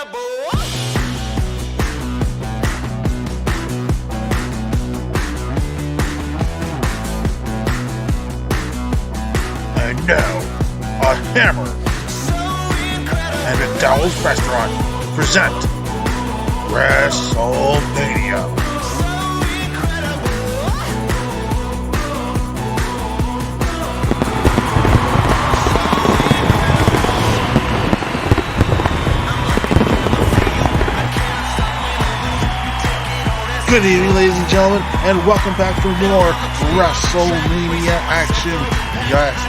And now, a Hammer and McDowell's Restaurant present WrestleMania. Good evening, ladies and gentlemen, and welcome back for more WrestleMania action.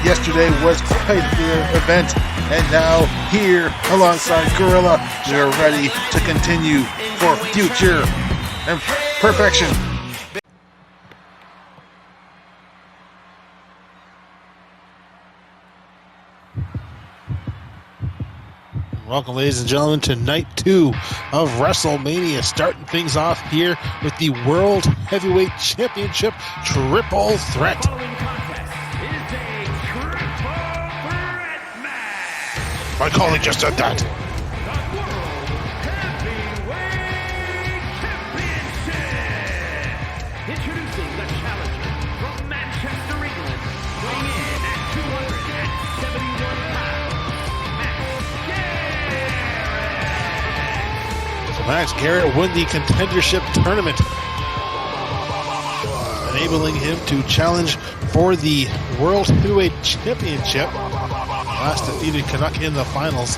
Yesterday was quite the event, and now here alongside Gorilla, we are ready to continue for future and perfection. Welcome, ladies and gentlemen, to night 2 of WrestleMania. Starting things off here with the World Heavyweight Championship Triple Threat. My colleague just said that. Introducing the challenger from Manchester, England, weighing in at 271 pounds, Max Garrett won the contendership tournament, enabling him to challenge for the World Heavyweight Championship. Last defeated Canuck in the finals.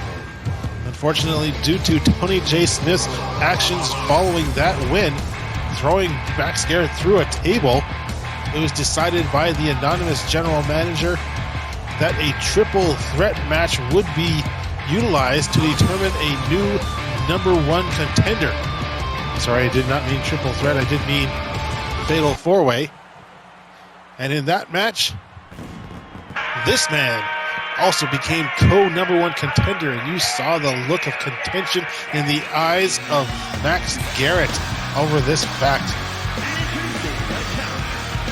Unfortunately, due to Tony J. Smith's actions following that win, throwing Max Garrett through a table, it was decided by the anonymous general manager that a triple threat match would be utilized to determine a new #1 contender. Sorry, I did not mean triple threat. I did mean fatal four-way. And in that match, this man also became co-#1 contender, and you saw the look of contention in the eyes of Max Garrett over this fact.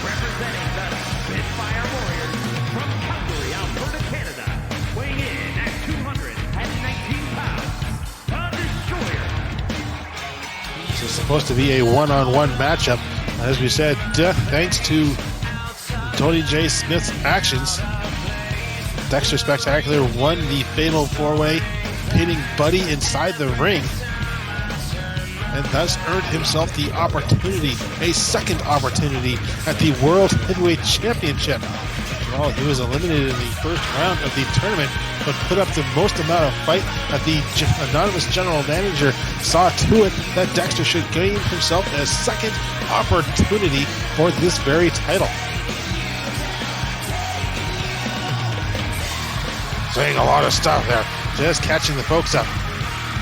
representing the Spitfire Warriors from Calgary, Alberta, Canada, weighing in at 219 pounds, the Destroyer. This is supposed to be a one-on-one matchup. As we said, thanks to Tony J. Smith's actions, Dexter Spectacular won the fatal four-way, pinning Buddy inside the ring, and thus earned himself the opportunity, a second opportunity at the World Heavyweight Championship. After all, he was eliminated in the first round of the tournament, but put up the most amount of fight that the anonymous general manager saw to it that Dexter should gain himself a second opportunity for this very title. Saying a lot of stuff there, just catching the folks up.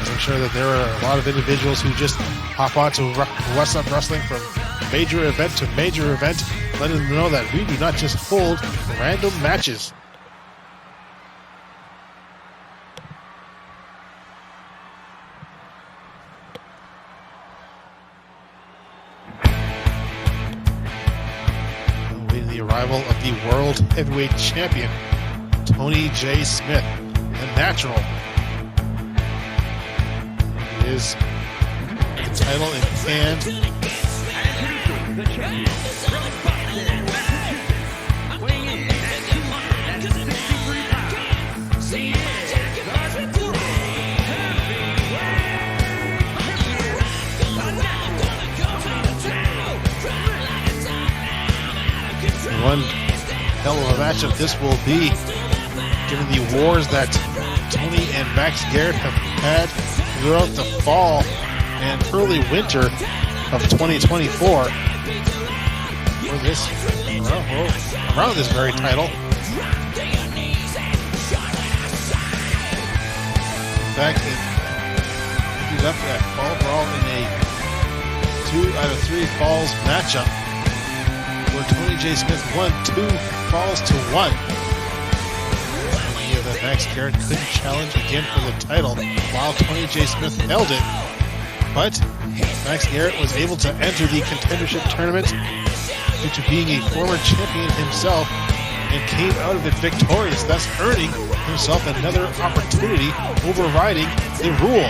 As I'm sure that there are a lot of individuals who just hop on to What's Up Wrestling from major event to major event, letting them know that we do not just hold random matches. Awaiting the arrival of the World Heavyweight Champion, Tony J. Smith, the natural. His title in hand. The champion from Boston, Massachusetts, weighing in at 263 pounds, he is the One hell of a matchup this will be, given the wars that Tony and Max Garrett have had throughout the fall and early winter of 2024 for this, around this very title. In fact, he's up at Fall Brawl in a 2 out of 3 falls matchup where Tony J. Smith won 2 falls to 1. That Max Garrett couldn't challenge again for the title while Tony J. Smith held it, but Max Garrett was able to enter the contendership tournament due to being a former champion himself and came out of it victorious, thus earning himself another opportunity, overriding the rule.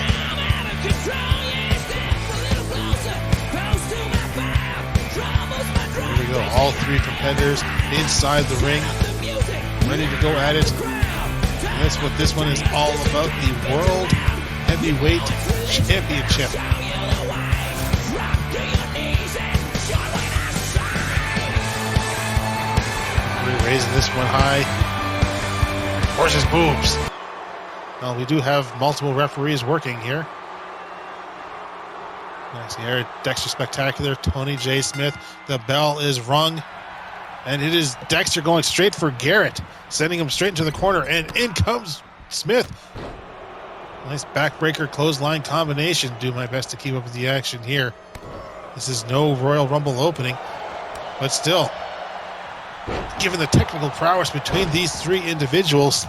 Here we go, all three competitors inside the ring, ready to go at it. And that's what this one is all about, the World Heavyweight Championship. We're raising this one high. Horse's boobs. Well, we do have multiple referees working here. Nice here, Dexter Spectacular, Tony J. Smith. The bell is rung. And it is Dexter going straight for Garrett, sending him straight into the corner. And in comes Smith. Nice backbreaker clothesline combination. Do my best to keep up with the action here. This is no Royal Rumble opening, but still, given the technical prowess between these three individuals,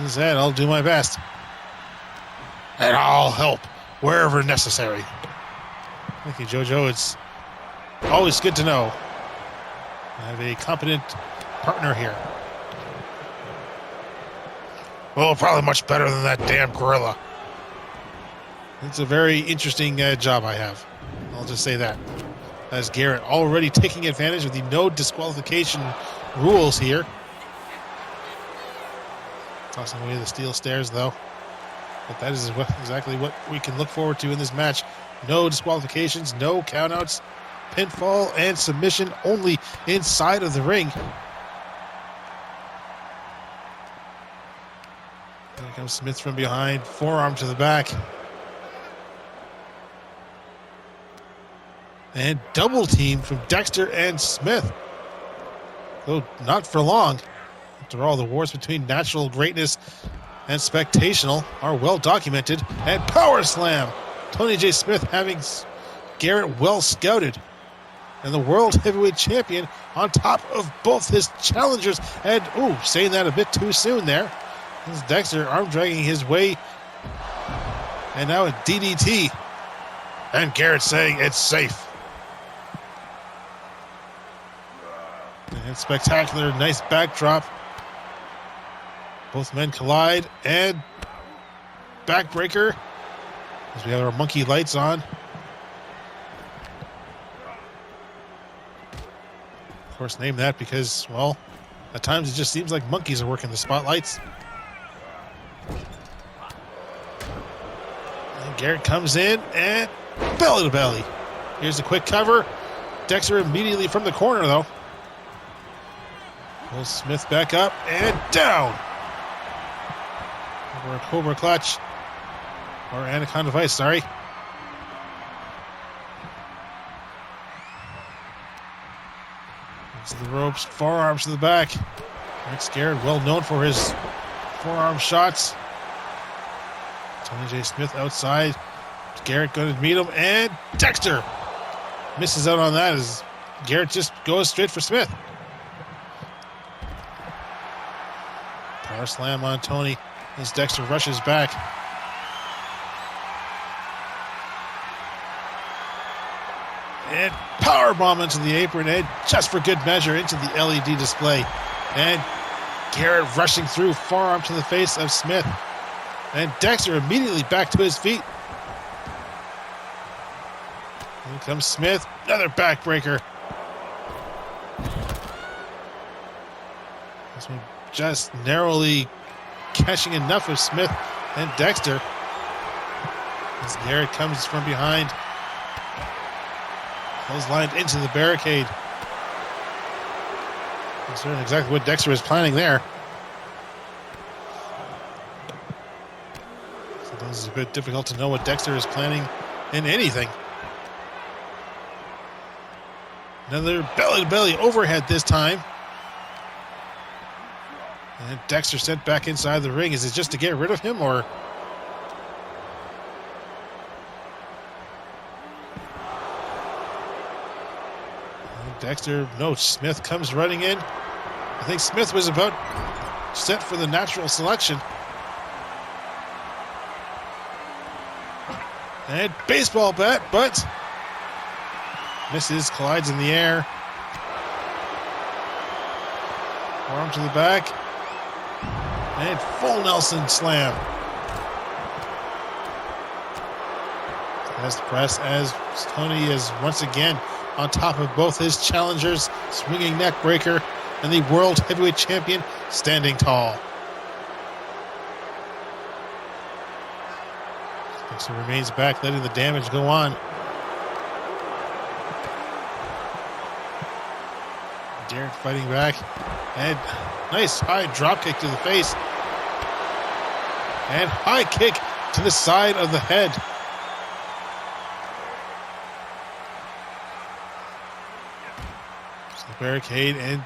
as that, I'll do my best. And I'll help wherever necessary. Thank you, JoJo. It's always good to know I have a competent partner here. Well, probably much better than that damn gorilla. It's a very interesting job I have. I'll just say that. As Garrett already taking advantage of the no disqualification rules here. Tossing away the steel stairs, though. But that is exactly what we can look forward to in this match. No disqualifications, no countouts, pinfall, and submission only inside of the ring. Here comes Smith from behind, forearm to the back. And double team from Dexter and Smith. Though not for long. After all, the wars between natural greatness and spectational are well documented. And power slam. Tony J. Smith having Garrett well scouted. And the World Heavyweight Champion on top of both his challengers. And, ooh, saying that a bit too soon there. This is Dexter arm dragging his way. And now a DDT. And Garrett saying it's safe. And spectacular, nice backdrop. Both men collide and backbreaker. As we have our monkey lights on. Of course, name that because, well, at times it just seems like monkeys are working the spotlights. And Garrett comes in and belly to belly. Here's a quick cover. Dexter immediately from the corner, though. Pulls Smith back up and down. Over a Cobra clutch. Or Anaconda Vice, sorry. Into the ropes, forearms to the back. Rick Garrett, well known for his forearm shots. Tony J. Smith outside. Garrett going to meet him, and Dexter misses out on that as Garrett just goes straight for Smith. Power slam on Tony as Dexter rushes back. And powerbomb into the apron, and just for good measure into the LED display. And Garrett rushing through, forearm to the face of Smith. And Dexter immediately back to his feet. Here comes Smith, another backbreaker. This one just narrowly catching enough of Smith and Dexter. As Garrett comes from behind. Clotheslined into the barricade. Not certain exactly what Dexter is planning there. Sometimes it's a bit difficult to know what Dexter is planning in anything. Another belly-to-belly overhead this time. And Dexter sent back inside the ring. Is it just to get rid of him, or... Dexter, no, Smith comes running in. I think Smith was about set for the natural selection. And baseball bat, but misses, collides in the air. Arm to the back. And full Nelson slam. Best press as Tony is once again on top of both his challengers, swinging neck breaker, and the World Heavyweight Champion standing tall. Dexter remains back, letting the damage go on. Garrett fighting back, and nice high drop kick to the face, and high kick to the side of the head. So the barricade, and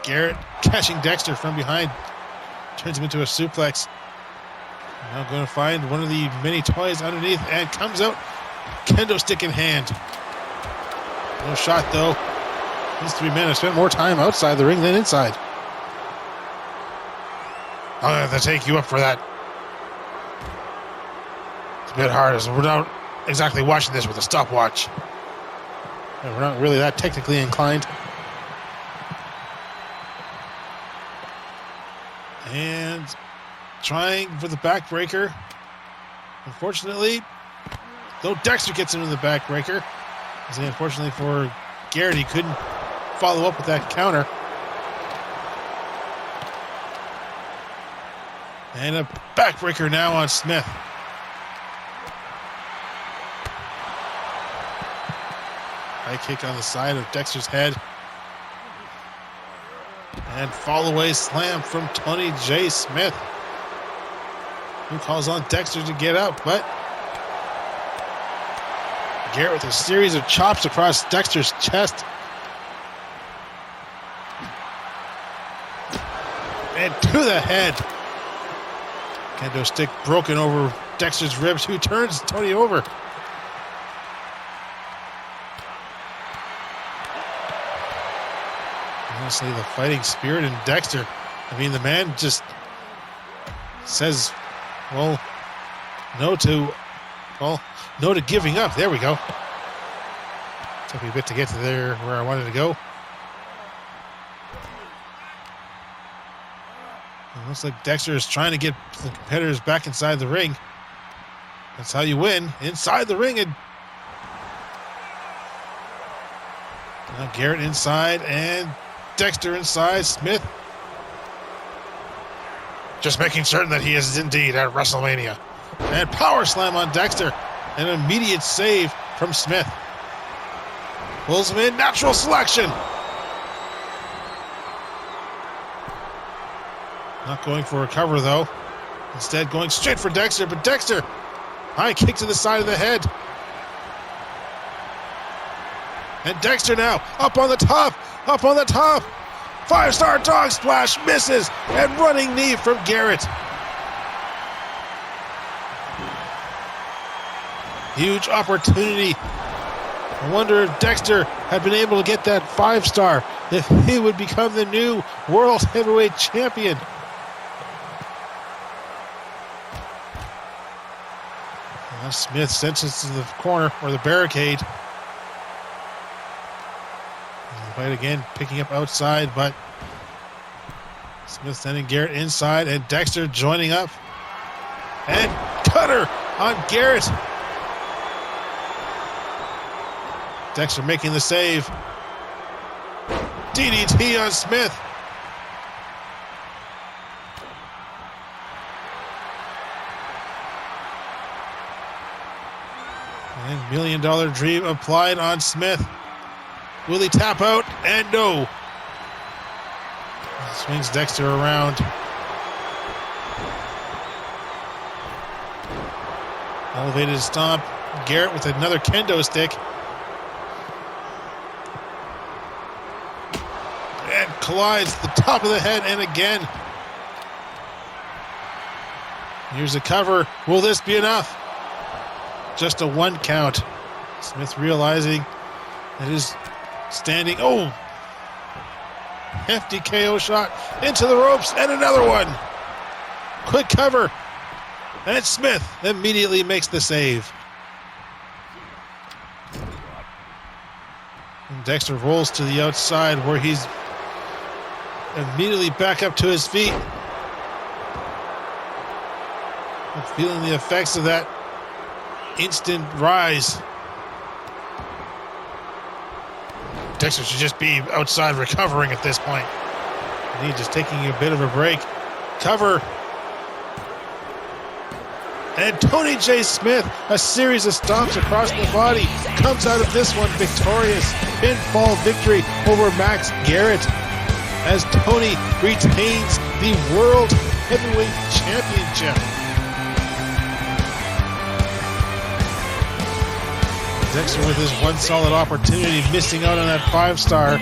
Garrett catching Dexter from behind, turns him into a suplex. Now going to find one of the many toys underneath, and comes out, kendo stick in hand. No shot though. These three men have spent more time outside the ring than inside. I'm going to have to take you up for that. It's a bit hard, as we're not exactly watching this with a stopwatch. We're not really that technically inclined. And trying for the backbreaker. Unfortunately, though Dexter gets into the backbreaker. Unfortunately for Garrett, he couldn't follow up with that counter. And a backbreaker now on Smith. High kick on the side of Dexter's head. And fall away slam from Tony J. Smith, who calls on Dexter to get up, but Garrett with a series of chops across Dexter's chest. And to the head. Kendo stick broken over Dexter's ribs, who turns Tony over. Honestly, the fighting spirit in Dexter. I mean, the man just says, well, no to giving up. There we go. Took me a bit to get to there where I wanted to go. It looks like Dexter is trying to get the competitors back inside the ring. That's how you win, inside the ring. And now Garrett inside and Dexter inside. Smith just making certain that he is indeed at WrestleMania. And power slam on Dexter. An immediate save from Smith. Pulls him in, natural selection. Not going for a cover though. Instead going straight for Dexter, but Dexter, high kick to the side of the head. And Dexter now up on the top. 5-star dog splash, misses, and running knee from Garrett. Huge opportunity. I wonder if Dexter had been able to get that 5-star, if he would become the new World Heavyweight Champion. Now Smith senses to the corner, or the barricade. The fight again, picking up outside, but Smith sending Garrett inside, and Dexter joining up. And cutter on Garrett. Dexter making the save. DDT on Smith. And $1 Million Dream applied on Smith. Will he tap out? And no. Swings Dexter around. Elevated stomp. Garrett with another kendo stick. And collides the top of the head, and again. Here's a cover. Will this be enough? Just a 1 count. Smith realizing that his standing. Oh! Hefty KO shot into the ropes, and another one. Quick cover. And Smith immediately makes the save. And Dexter rolls to the outside, where he's immediately back up to his feet. I'm feeling the effects of that instant rise. Dexter should just be outside recovering at this point. He's just taking a bit of a break. Cover. And Tony J. Smith, a series of stomps across the body, comes out of this one victorious. Pinfall victory over Max Garrett as Tony retains the World Heavyweight Championship. Dexter with his one solid opportunity, missing out on that 5-star.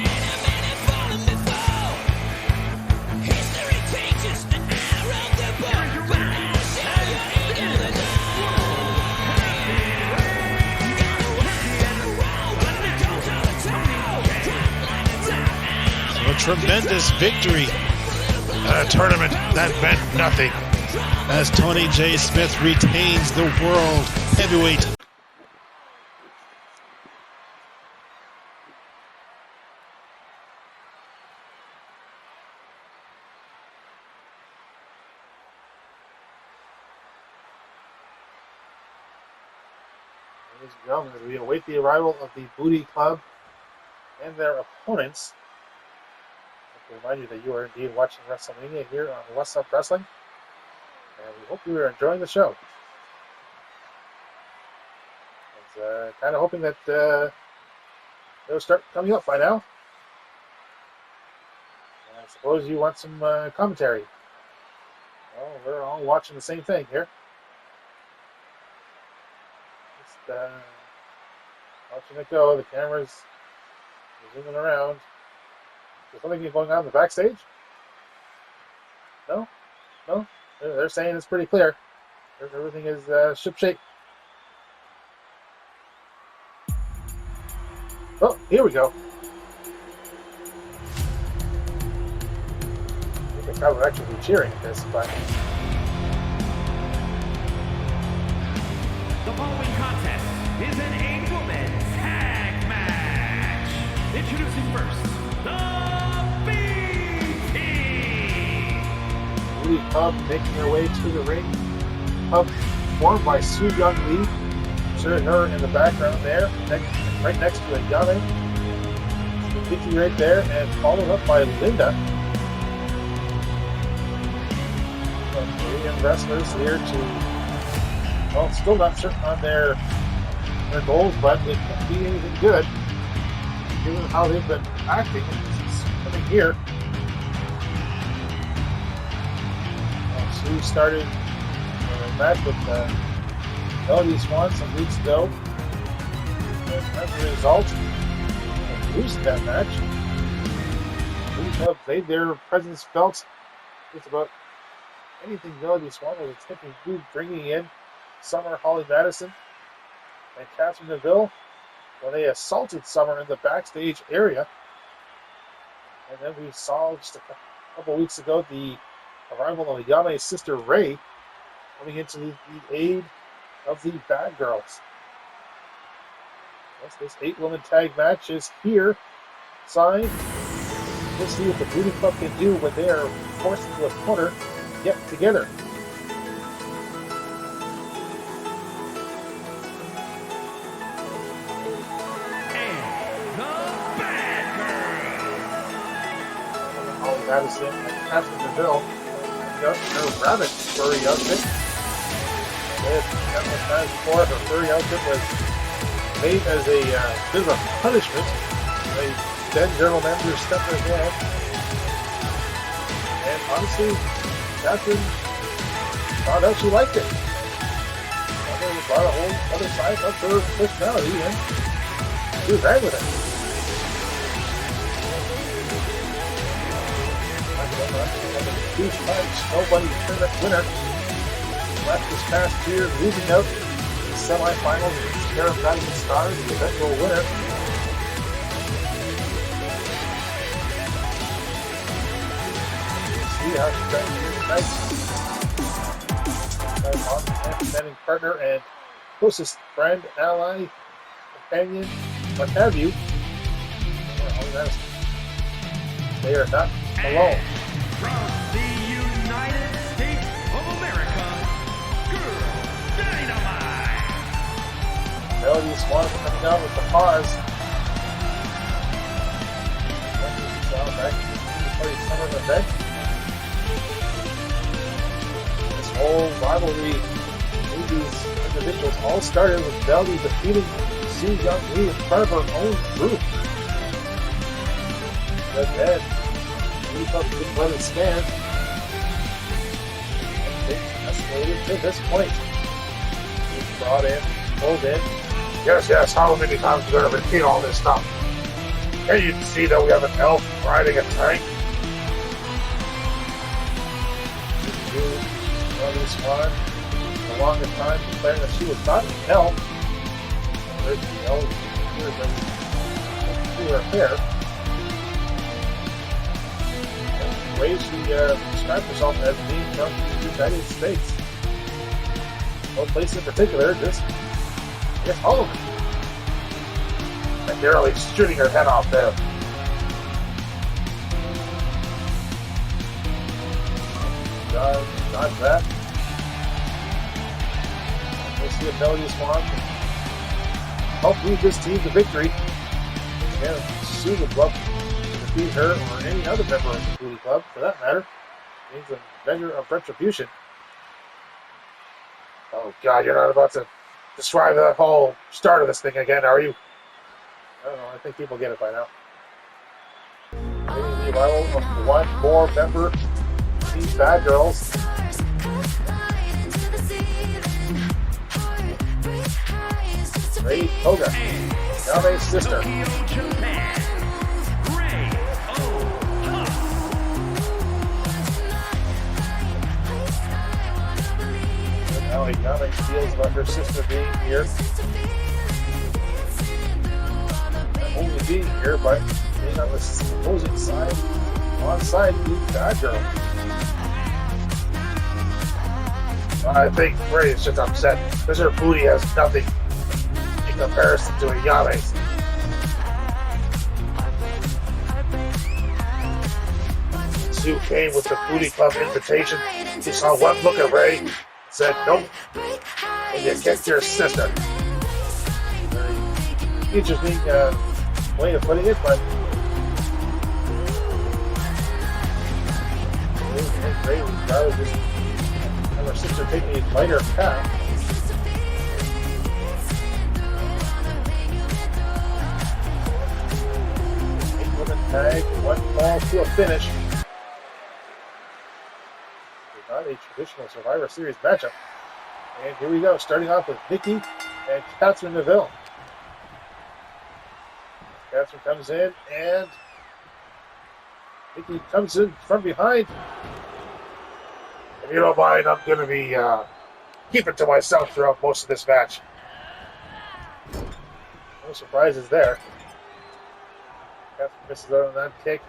Tremendous victory at a tournament that meant nothing as Tony J. Smith retains the World Heavyweight. Ladies and gentlemen, as we await the arrival of the Booty Club and their opponents, to remind you that you are indeed watching WrestleMania here on What's Up Wrestling, and we hope you are enjoying the show. I was kind of hoping that they'll start coming up by now. And I suppose you want some commentary. Well, we're all watching the same thing here. Just watching it go. The camera's zooming around. Is something going on in the backstage? No? No? They're saying it's pretty clear. Everything is shipshape. Oh, here we go. I think the crowd would actually be cheering at this, but... The following contest is an 8-woman tag match. Introducing first, the Pub making their way to the ring. Pub formed by Sue Young Lee. Sure, her in the background there, right next to a Yame. Vicky right there, and followed up by Linda. Korean wrestlers here to, well, still not certain on their goals, but it can't be anything good given how they've been acting since coming here. Sue started a match with Swann some weeks ago, and as a result of losing that match, we have made their presence felt just about anything Swann was attempting to do, bringing in Summer Holly Madison and Catherine Neville when they assaulted Summer in the backstage area. And then we saw just a couple weeks ago the arrival of Yame's sister Ray coming into the aid of the Bad Girls. Yes, this 8-woman tag match is here. Signed. Let's see what the Booty Club can do when they are forced into a corner yet together. And the Bad Girls. Holly Madison and Catherine Neville got her rabbit furry outfit. Times before, her furry outfit was made as a bit of a punishment. They then general manager stepped in hand. And honestly, Catherine found out she liked it. It brought a whole other side of her personality, and she was right with it. Huge match, nobody tournament winner. Left this past year, losing out in the semifinals against Harem Rising Stars, the eventual winner. See how she's done here tonight. Long-standing partner and closest friend, ally, companion, what have you. They are not alone. From the United States of America, Girl Dynamite. Melody Swann coming out with the pause. Back to the summer event. This whole rivalry in these individuals all started with Melody defeating Sue Young Lee in front of her own group. But then, Lee didn't let it stand. And things escalated to this point. He brought in, pulled in. Yes, how many times are we going to repeat all this stuff? Can you see that we have an elf riding a tank? Melody Swann, for the longest time, declaring that she was not an elf. There's the elf through her hair. And the way she described herself as being from the United States. No place in particular, just Hollywood. And nearly shooting her head off there. Not that. We'll see if Melody Swann can help lead this team to victory. And Sue would love to defeat her or any other member of the Booty Club, for that matter. It means a measure of retribution. Oh God, you're not about to describe the whole start of this thing again, are you? I don't know, I think people get it by now. Maybe the arrival of one more member of these bad girls. Koga, Yame's sister. Now Yame feels about her sister being here. Not only being here, but being on the opposing side, alongside the bad girl. I think Ray is just upset because her booty has nothing in comparison to a Yame's. Sue came with the Booty Club invitation. She saw one look at Ray, said nope, and you kicked your sister. Very interesting way of putting it, but Ray would rather just have her sister take a lighter path. Tag, one fall to a finish. It's not a traditional Survivor Series matchup. And here we go, starting off with Nikki and Catherine Neville. Catherine comes in, and Nikki comes in from behind. If you don't mind, I'm going to be keeping to myself throughout most of this match. No surprises there. Catherine misses out on that kick.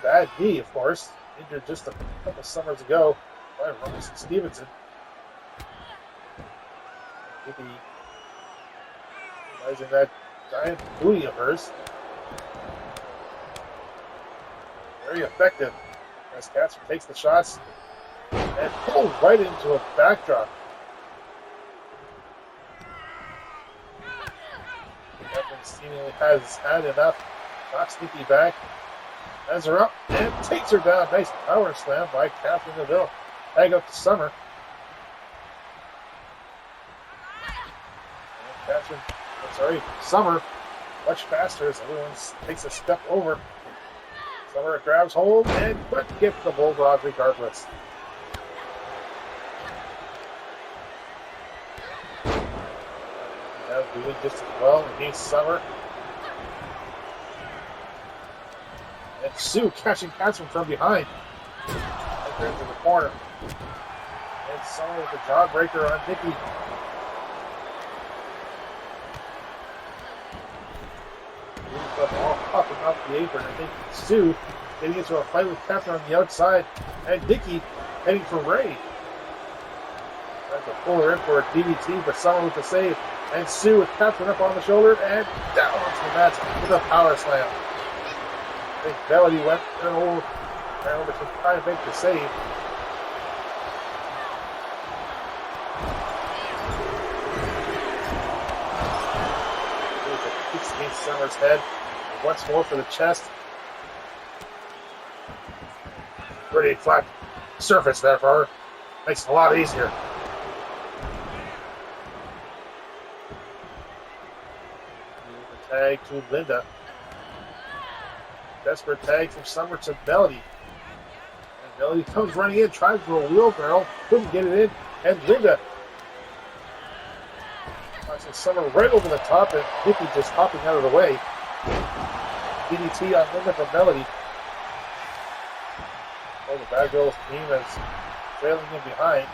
Bad knee, of course. Injured just a couple summers ago by Robinson Stevenson. Maybe realizing that giant booty of hers. Very effective as Catherine takes the shots and pulls right into a backdrop. Catherine seemingly has had enough. Knocks Nikki back, has her up, and takes her down. Nice power slam by Catherine Neville. Tag up to Summer. Summer, much faster as everyone takes a step over. Summer grabs hold and quick gets the Bulldog regardless. Now doing just as well against Summer. And Sue catching Catherine from behind. Right into the corner. And Summer with the jawbreaker on Nikki. All popping off the apron. I think Sue getting into a fight with Catherine on the outside. And Nikki heading for Ray. Trying to pull her in for a DDT, but Summer with the save. And Sue with Catherine up on the shoulder and down onto the mat with a power slam. I think Melody went over to try to make the save. against Summer's head. And once more for the chest. Pretty flat surface there for her. Makes it a lot easier. The tag to Linda. Desperate tag from Summer to Melody. And Melody comes running in, tries for a wheelbarrow, couldn't get it in, and Linda watching Summer right over the top, and Nikki just hopping out of the way. DDT on Linda from Melody. Oh, the Bad Girls team is trailing in behind.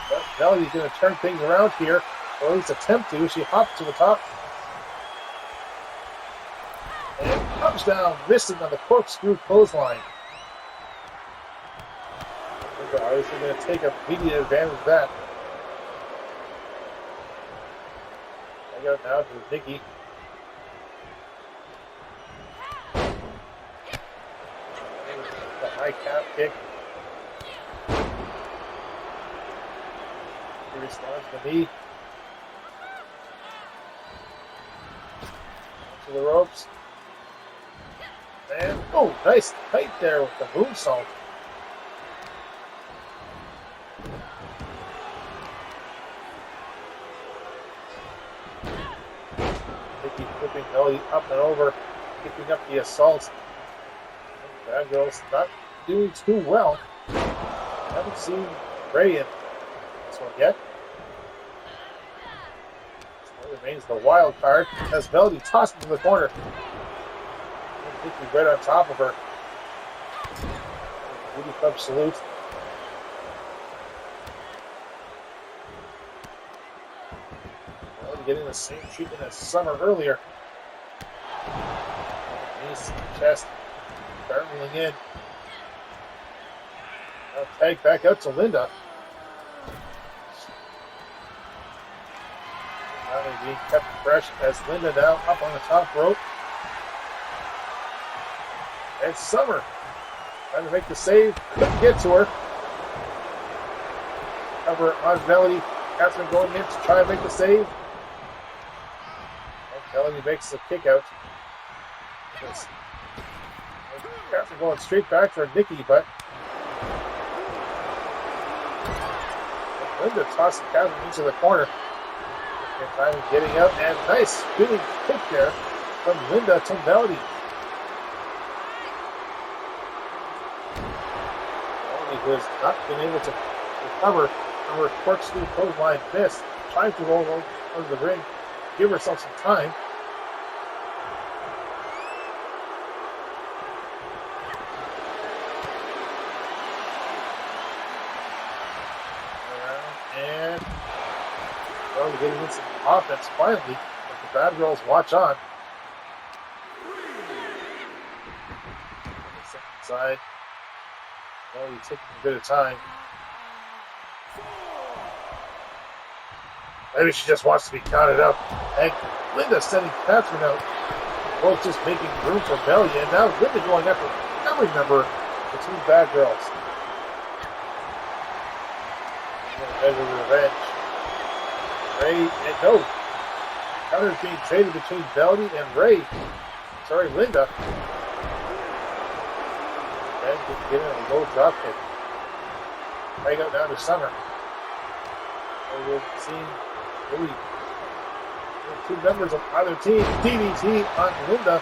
But Melody's going to turn things around here, or at least attempt to. She hops to the top. And comes down, missing on the corkscrew clothesline. Linda obviously going to take immediate advantage of that. I got it now to Nikki. The high calf kick. He responds to the knee. To the ropes. And, oh, nice tight there with the moonsault. Nikki flipping Melody up and over, keeping up the assault. Bad Girls not doing too well. Haven't seen Ray in this one yet. Still remains the wild card as Melody tossed into the corner. Nikki right on top of her. Beauty Club salute. Melody getting the same treatment as Summer earlier. Knees, chest. Dartling in. Now tag back out to Linda. Now they're being kept fresh as Linda now up on the top rope. And Summer trying to make the save. Couldn't get to her. Cover on Melody. Catherine going in to try and make the save. And Melody makes the kick out. Catherine going straight back for Nikki, but Linda tossing Catherine into the corner. Time getting out, and nice spinning kick there from Linda to Melody. Melody who has not been able to recover from her corkscrew clothesline miss. Trying to roll over the ring, give herself some time. And we're getting in some offense finally, but the Bad Girls watch on. The second side. Well, he's taking a bit of time. Maybe she just wants to be counted out. And Linda sending Catherine out. Both just making room for Melody, and now Linda going after every member of the two Bad Girls. Measure revenge. Ray and no. Counters being traded between Melody and Ray. Sorry, Linda. And getting a low drop kick. Right out down to Summer. So we've seen really two members of either team. DDT on Linda.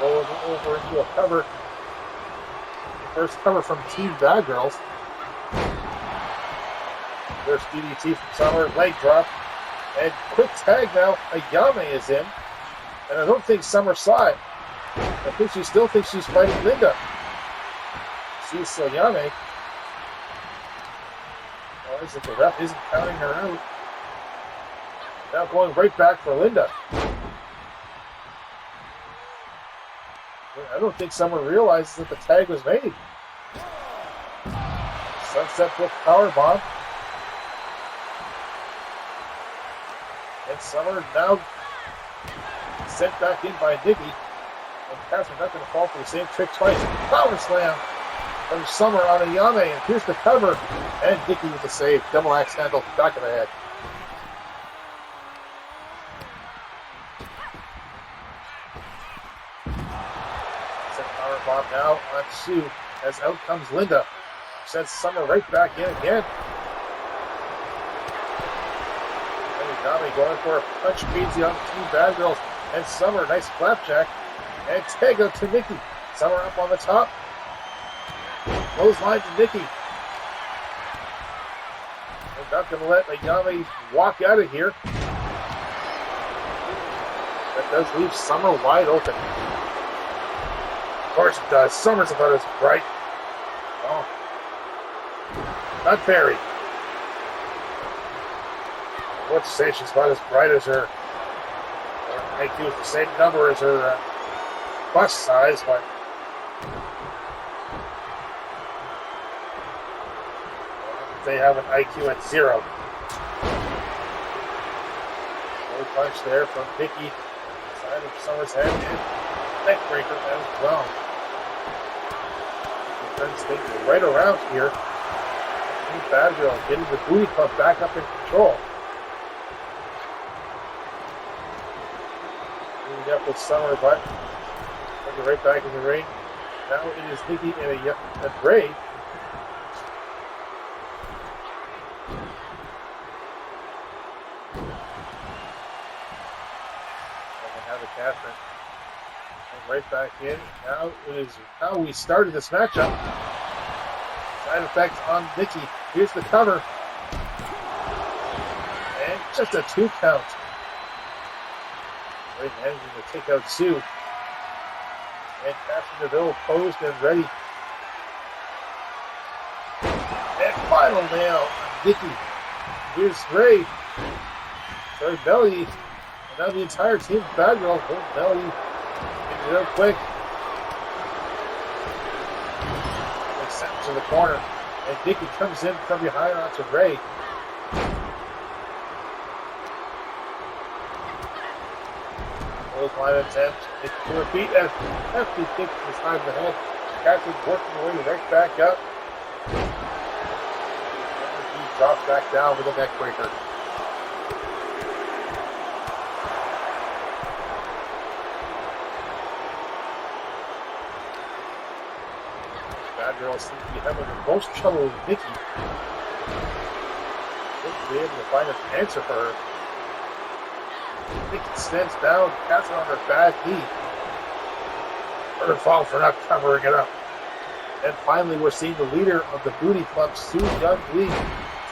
Rolling over into a cover. First cover from Team Bad Girls. There's DDT from Summer, leg drop, and quick tag now. Ayame is in, and I don't think Summer saw it. I think she still thinks she's fighting Linda. Sees Ayame. Oh, is it the ref isn't counting her out? Now going right back for Linda. I don't think Summer realizes that the tag was made. Sunset flip powerbomb. And Summer now sent back in by Nikki. And Catherine not going to fall for the same trick twice. Power slam from Summer on Ayame. And here's the cover. And Nikki with the save. Double axe handle, back of the head. bomb now on Sue as out comes Linda. Sends Summer right back in again. Nami going for a punch crazy on the two bad girls. And Summer, nice flapjack. And tag out to Nikki. Summer up on the top. Clothesline to Nikki. We're not going to let Ayame walk out of here. That does leave Summer wide open. Of course it does. Summer's about as bright. Oh. Not Barry. What's to say she's about as bright as her IQ is the same number as her bust size, but they have an IQ at 0. No punch there from Vicky. Side of Summer's head and neckbreaker as well. He turns things right around here. Two bad girls getting the booty club back up in control. Moving up with Summer, but right back in the ring. Now it is Nikki and a Bray. Have a Catherine. And right back in. Now it is how we started this matchup. Side effects on Nikki. Here's the cover. And just a 2 count. Right managing to take out Sue. And Catherine DeVille posed and ready. And final nail on Nikki. Here's Ray. Sorry, Belly. And now the entire team of Bad Girls. Belly getting it out quick. They sent it to the corner. And Nikki comes in from behind onto Ray. Line attempt. Nikki to her feet and hefty kick to the side of the head. Catherine working her way right back up. And he drops back down with a neck breaker. Bad Girls seem to be having the most trouble with Nikki. They'll be able to find an answer for her. Nikki stands down, Catherine on her bad knee. Her fault for not covering it up. And finally, we're seeing the leader of the Booty Club, Sue Young Lee,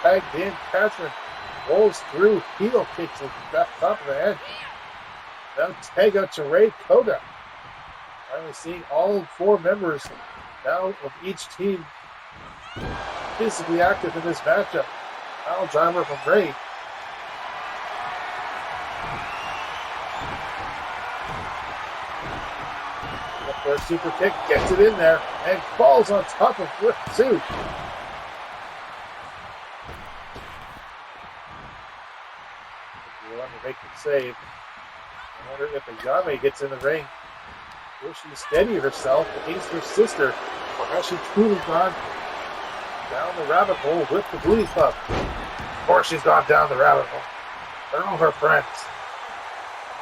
tagged in. Catherine rolls through, heel kicks at the top of the head. Now tag out to Ray Koga. Finally seeing all 4 members now of each team physically active in this matchup. Pile driver from Ray. For a super kick, gets it in there, and falls on top of Sue. You want to make the save. I wonder if Ayame gets in the ring. Will she steady herself against her sister, or has she truly gone down the rabbit hole with the Booty Club? Of course she's gone down the rabbit hole. They're all her friends.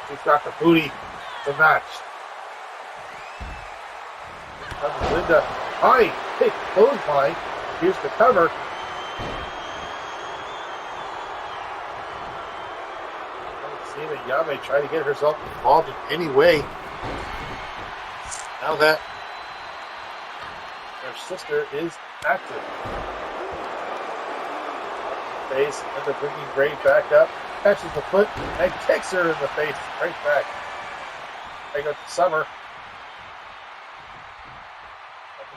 She's got the booty to match. Comes Linda. Hi, big clothesline. Here's the cover. I haven't seen Ayame try to get herself involved in any way. Now that her sister is active. Face, Linda bringing Ray back up. Catches the foot and kicks her in the face. Right back. I got to Summer.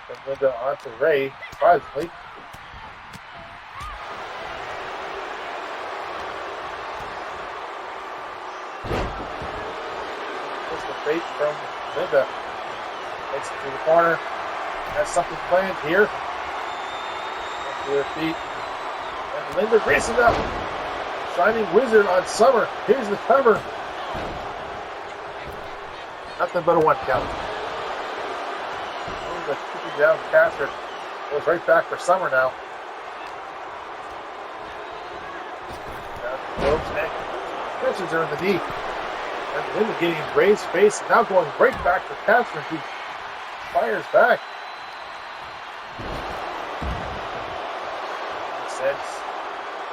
From Linda onto Ray, surprisingly. Just the face from Linda. Takes it to the corner. Has something planned here. Up to her feet. And Linda races up. Shining Wizard on Summer. Here's the cover. Nothing but a 1 count. Kicking down Catherine. Goes right back for Summer now. Down to the ropes neck. Catches her in the knee. And Linda getting Ray's face. Now going right back for Catherine, who fires back. Sends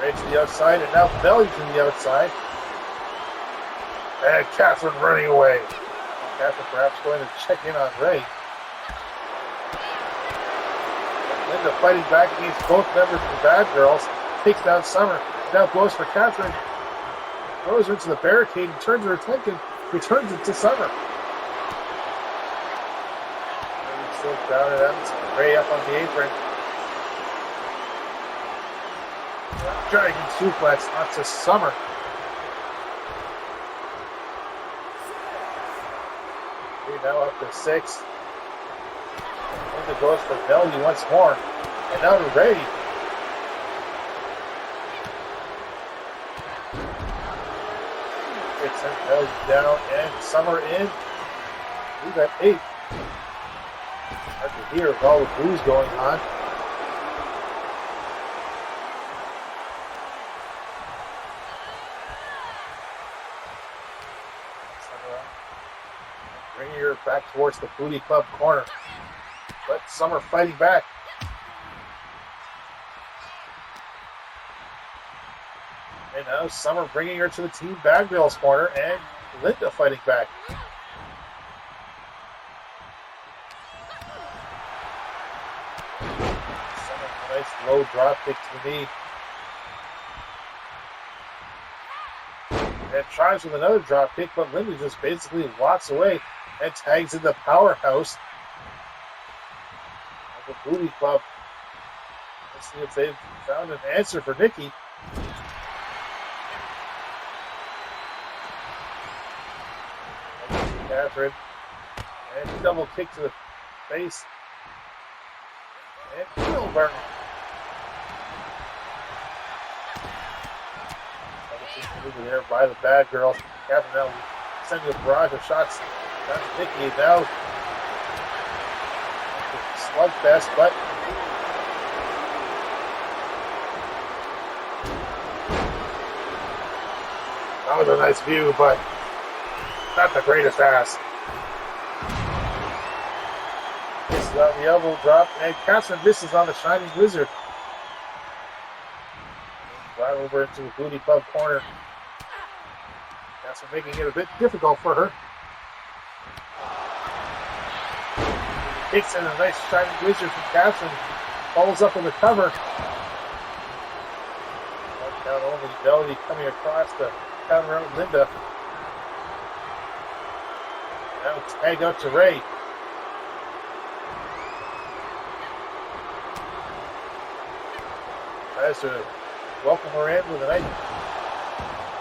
Ray to the outside, and now Belly to the outside. And Catherine running away. Catherine perhaps going to check in on Ray. Linda fighting back against both members of the Bad Girls. Takes down Summer. Now goes for Catherine. Throws her into the barricade and turns her attention. Returns it to Summer. Still down and out. Ray up on the apron. Dragon suplex onto Summer. Ray now up to 6. Linda goes for Belly once more. And now to Ray. Gets Belly down and Summer in. We got 8. Hard to hear with all the booze going on. Bringing her back towards the Booty Club corner. But Summer fighting back. And now Summer bringing her to the Team Bad Girls corner, and Linda fighting back. Summer, a nice low drop kick to the knee. And tries with another drop kick, but Linda just basically walks away and tags in the powerhouse of the Booty Club. Let's see if they've found an answer for Nikki. Catherine. And double kick to the face. And wheel burn. Over there by the Bad Girls. Catherine now sending a barrage of shots down to Nikki. Now slugfest, but that was a nice view, but not the greatest ass. Misses on the elbow drop, and Catherine misses on the Shining Wizard. Right over into the Booty Club corner. Catherine making it a bit difficult for her. Kicks in a nice Shining Wizard from Catherine. Follows up with a cover. One down only Belly coming across to counter out Linda. Now tag out to Ray. Tries to welcome her in with a nice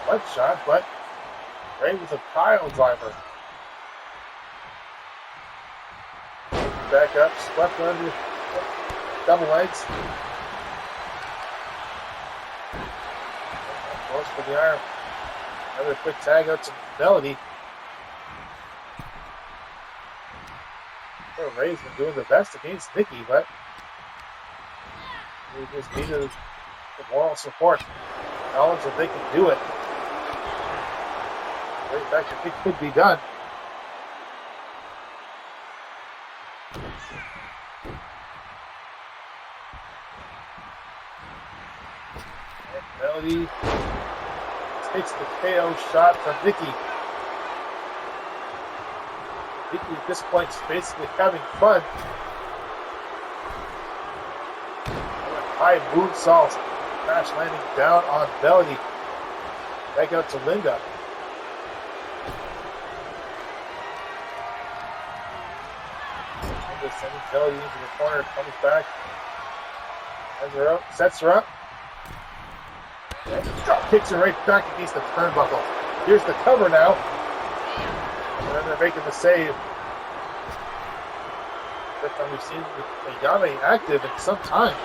butt shot, but Ray with a pile driver. Back up, swept under double legs. Goes for the arm. Another quick tag out to Melody. Well, Ray's been doing the best against Nikki, but we just needed the moral support. Knowledge that they can do it. In fact, I think it could be done. And Melody takes the KO shot from Nikki. Nikki at this point is basically having fun. High moonsault, crash landing down on Melody. Back out to Linda. Linda sending Melody into the corner, comes back, has her up, sets her up. And drop kicks her right back against the turnbuckle. Here's the cover now. And then they're making the save. First time we've seen Yame active in some time.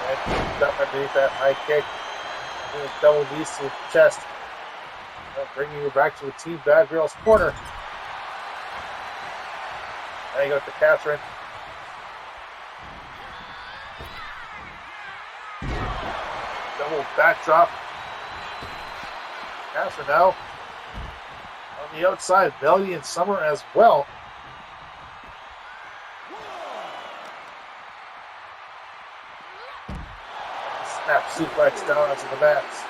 And up underneath that high kick. And double knees to the chest. Now bringing you back to the Team Bad Girls corner. Now you got the Catherine. Double backdrop. Catherine now On the outside, Melody and Summer as well. Snap suplex down onto the mats.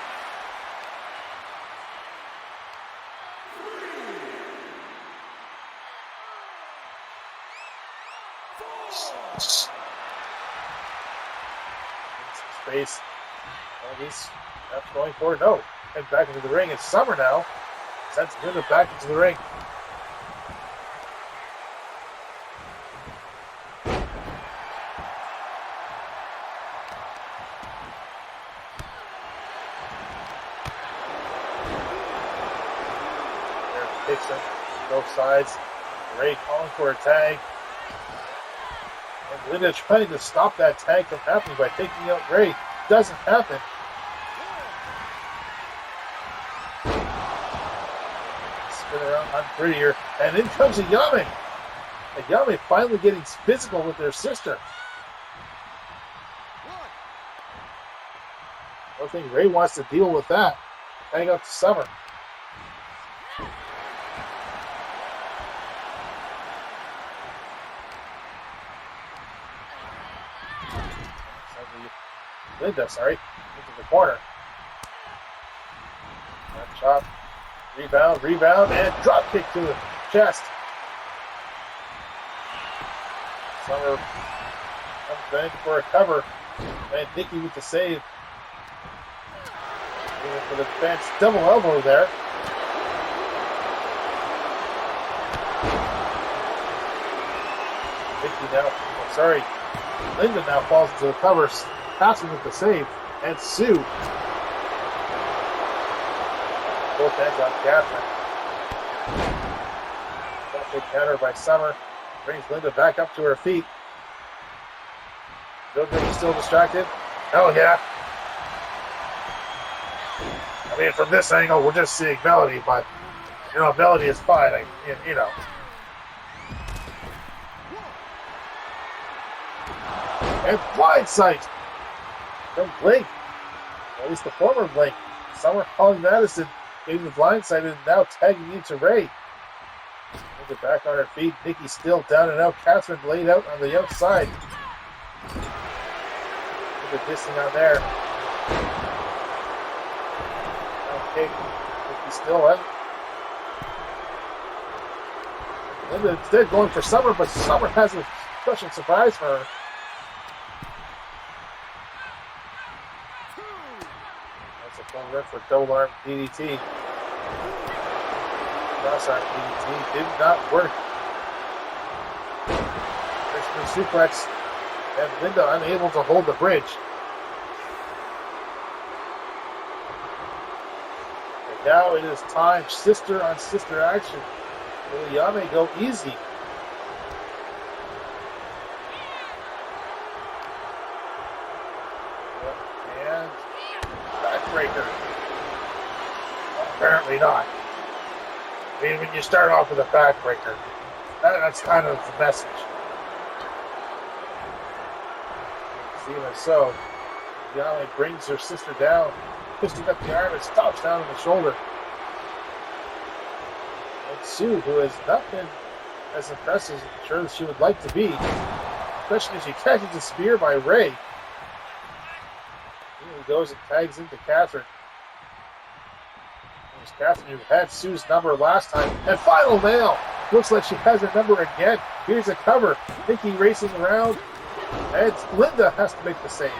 Space. Melody's that's going for it. No. And back into the ring. It's Summer now. Sends Linda back into the ring. Kicks him both sides. Ray calling for a tag. And Linda trying to stop that tag from happening by taking out Ray. Doesn't happen. Spin around unprettier. And in comes Ayame. Ayame finally getting physical with their sister. I don't think Ray wants to deal with that. Hang up to Summer. Linda, into the corner. Chop, rebound, and drop kick to the chest. Summer comes back for a cover, and Nikki with the save. Going for the defense, double elbow there. Linda now falls into the cover. Passing with the save, and Sue. Both ends on Catherine. Big counter by Summer. Brings Linda back up to her feet. Jojo still distracted. Oh, yeah. I mean, from this angle, we're just seeing Melody, but, Melody is fine. And blindside from Blake, at least the former Blake. Summer calling Madison, getting the blindside and now tagging into Ray. Linda back on her feet. Nikki still down and out. Catherine laid out on the outside. Linda dissing on there. Okay, Nikki still out. Linda instead going for Summer, but Summer has a special surprise for her. Run for double arm DDT. Cross arm DDT did not work. Christian suplex, and Linda unable to hold the bridge. And now it is time, sister on sister action. Will Ayame go easy? And backbreaker. Apparently not. I mean, when you start off with a backbreaker, that's kind of the message. Even so, Ayame brings her sister down, twisting up the arm and stops down on the shoulder. And Sue, who has not been as impressive as she would like to be, especially as she catches a spear by Ray. He goes and tags into Catherine. There's Catherine, who had Sue's number last time. And final nail! Looks like she has her number again. Here's a cover. Nikki racing around. And Linda has to make the save.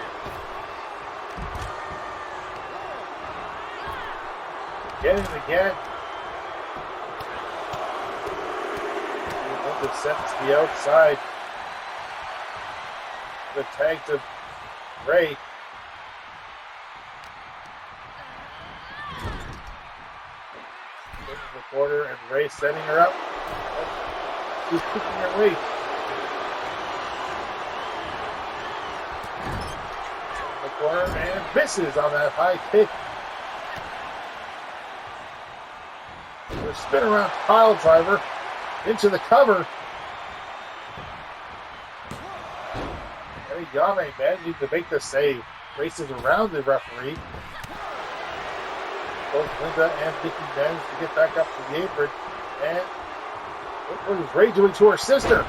Again and again. Linda sent to the outside. The tag to Ray. The quarter and Ray setting her up. She's kicking her weight. The corner and misses on that high kick. The spin around pile driver into the cover. Ayame managing to make the save. Races around the referee. Both Linda and Nikki managed to get back up to the apron. And what is Ray doing to her sister?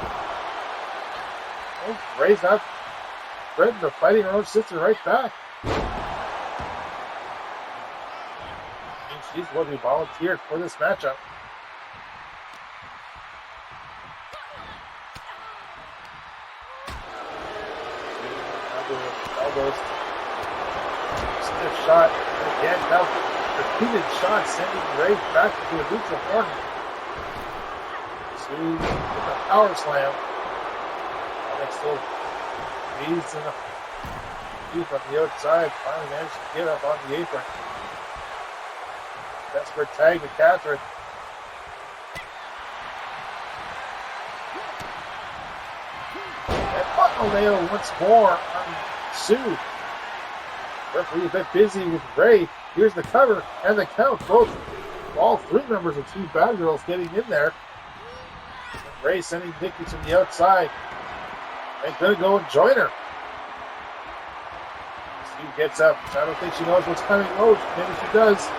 Oh, Ray's not threatening to fighting her own sister right back. And she's the one who volunteered for this matchup. Elbows. Stiff shot. Again, now repeated shot sending Ray back to a neutral corner. Sue with a power slam. Alex still leads in the deep on the outside. Finally managed to get up on the apron. Desperate tag to Catherine. And final nail once more on Sue. Referee a bit busy with Ray. Here's the cover and the count. All three members of Two Bad Girls getting in there. And Ray sending Nikki to the outside. And gonna go and join her. Sue gets up. I don't think she knows what's coming. Oh, maybe she does.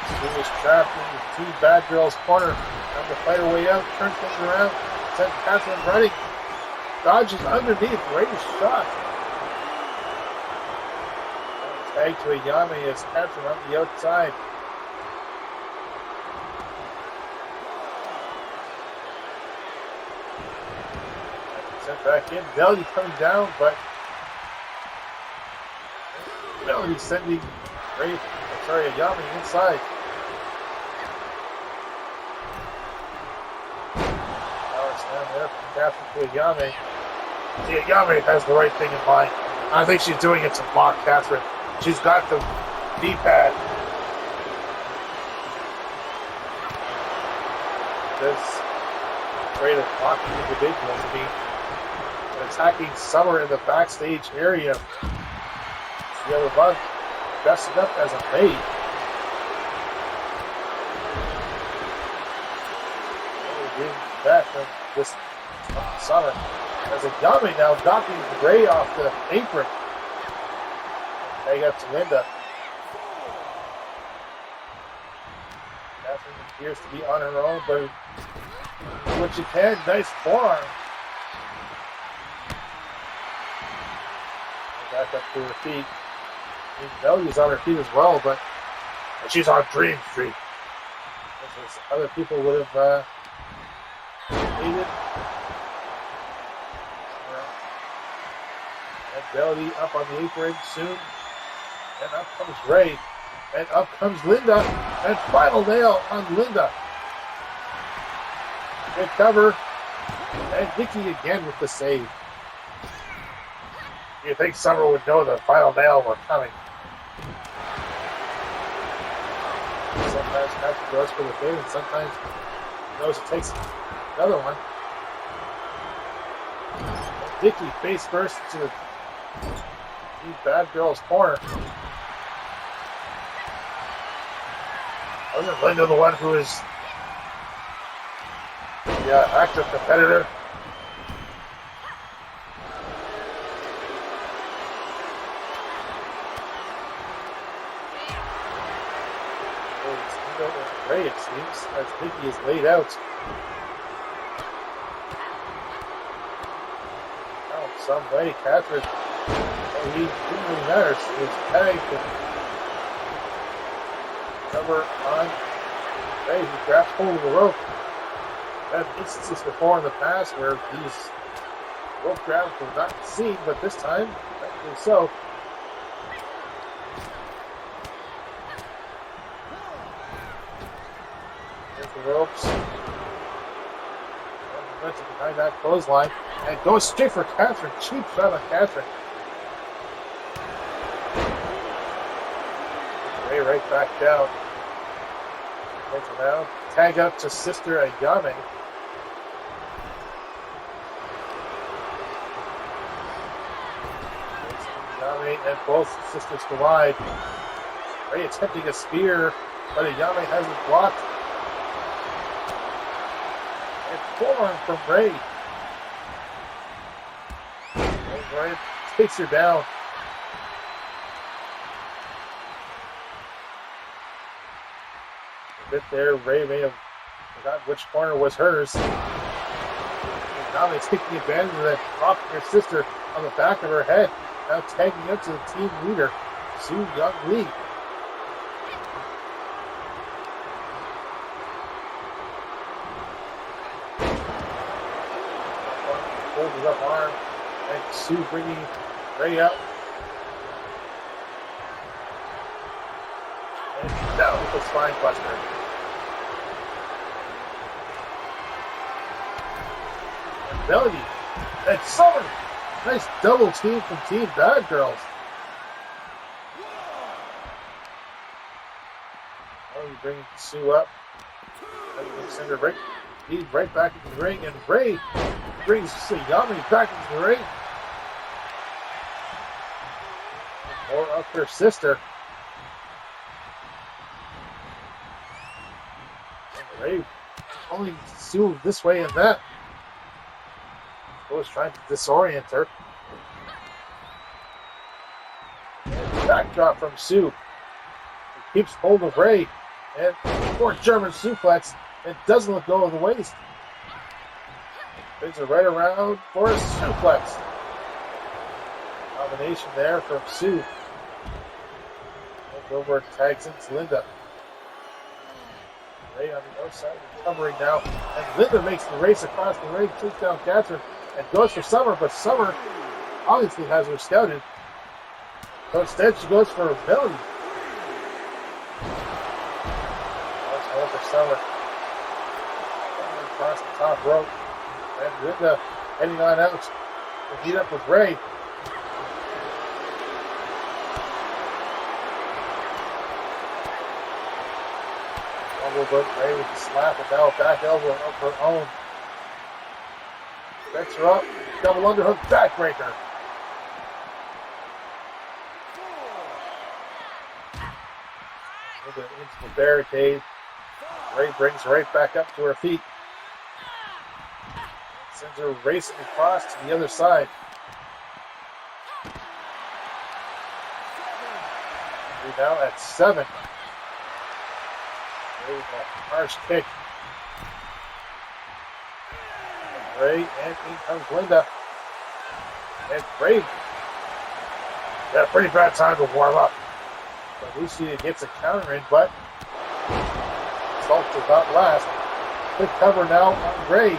Sue is trapped in the Two Bad Girls corner. Trying to fight her way out. Turns things around. Sends Catherine running. Dodges underneath. Ray's shot. Tag to a Yame as Catherine on the outside. Sent back in. Melody coming down, but Melody sending Yame inside. Power slam there from Catherine to Yame. Yame has the right thing in mind. I think she's doing it to mock Catherine. She's got the D-pad. This great at mocking individuals. Attacking Summer in the backstage area. The other one dressed up as a maid. Back from this Summer. As a Yame now knocking Ray off the apron. Tag up to Linda. Catherine appears to be on her own, but what you can, nice forearm. Back up to her feet. Melody's on her feet as well, but she's on Dream Street. As other people would have hated. And Melody up on the apron soon. And up comes Ray. And up comes Linda. And final nail on Linda. Good cover. And Nikki again with the save. You think Summer would know the final nail were coming? Sometimes Patrick goes for the fade, and sometimes he knows it takes another one. And Nikki face first to the Two Bad Girls corner. Wasn't Linda the one who is the active competitor? Ray, it seems, as Nikki is laid out. Now, some way, Catherine, he didn't really matter. He was tagged and cover on Ray, who grabs hold of the rope. I've had instances before in the past where these rope grabs were not seen, but this time, thankfully so. The ropes. Momentum behind that clothesline. And goes straight for Catherine. Cheap shot on Catherine. Ray right back down. Takes her down. Tag up to Sister Ayame. Ayame and both sisters collide. Ray attempting a spear, but Ayame has it blocked. Forearm from Ray. Ray takes her down. bit there. Ray may have forgotten which corner was hers. Now they're taking advantage of that drop of her sister on the back of her head. Now tagging up to the team leader, Su Young Lee. Folded up arm, and Su bringing Ray up. And down with the spine buster. And Melody and Summer. Nice double team from Team Bad Girls. Melody bringing Su up. Send her right back into the ring, and Ray brings Yami back into the ring. More up her sister. And Ray only Su this way and that. Was trying to disorient her. Backdrop from Su. He keeps hold of Ray. And more German suplex. And doesn't let go of the waist. Brings her right around for a suplex. Combination there from Su. And over tags into Linda. Ray on the outside recovering now. And Linda makes the race across the ring. Takes down Catherine. And goes for Summer, but Summer obviously has her scouted. So instead, she goes for Melody. That's one for Summer. Across the top rope. And Linda heading on out to meet up with Ray. Elbow, but Ray with the slap, and now a back elbow of her own. Backs her up, double underhook, backbreaker. Into the barricade. Ray brings her right back up to her feet. Sends her racing across to the other side. We're now at 7. Ray with a harsh kick. Ray, and in comes Linda. And Ray had a pretty bad time to warm up. So at least she gets a counter in, but assault does not last. Good cover now on Ray.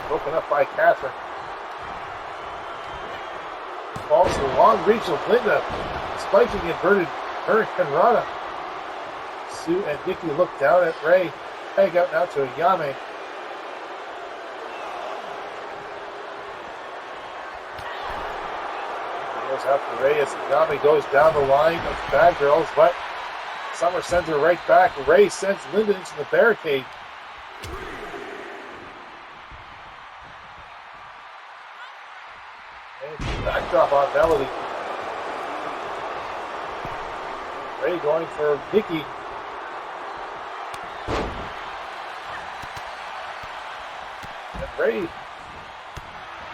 Broken up by Catherine. Falls to the long reach of Linda. Spiking inverted Hurricane Rana. Su and Nikki look down at Ray. Tag out now to Ayame. Goes after Ray as Ayame goes down the line of Bad Girls, but Summer sends her right back. Ray sends Linda into the barricade. And backdrop on Melody. Ray going for Nikki. And Ray,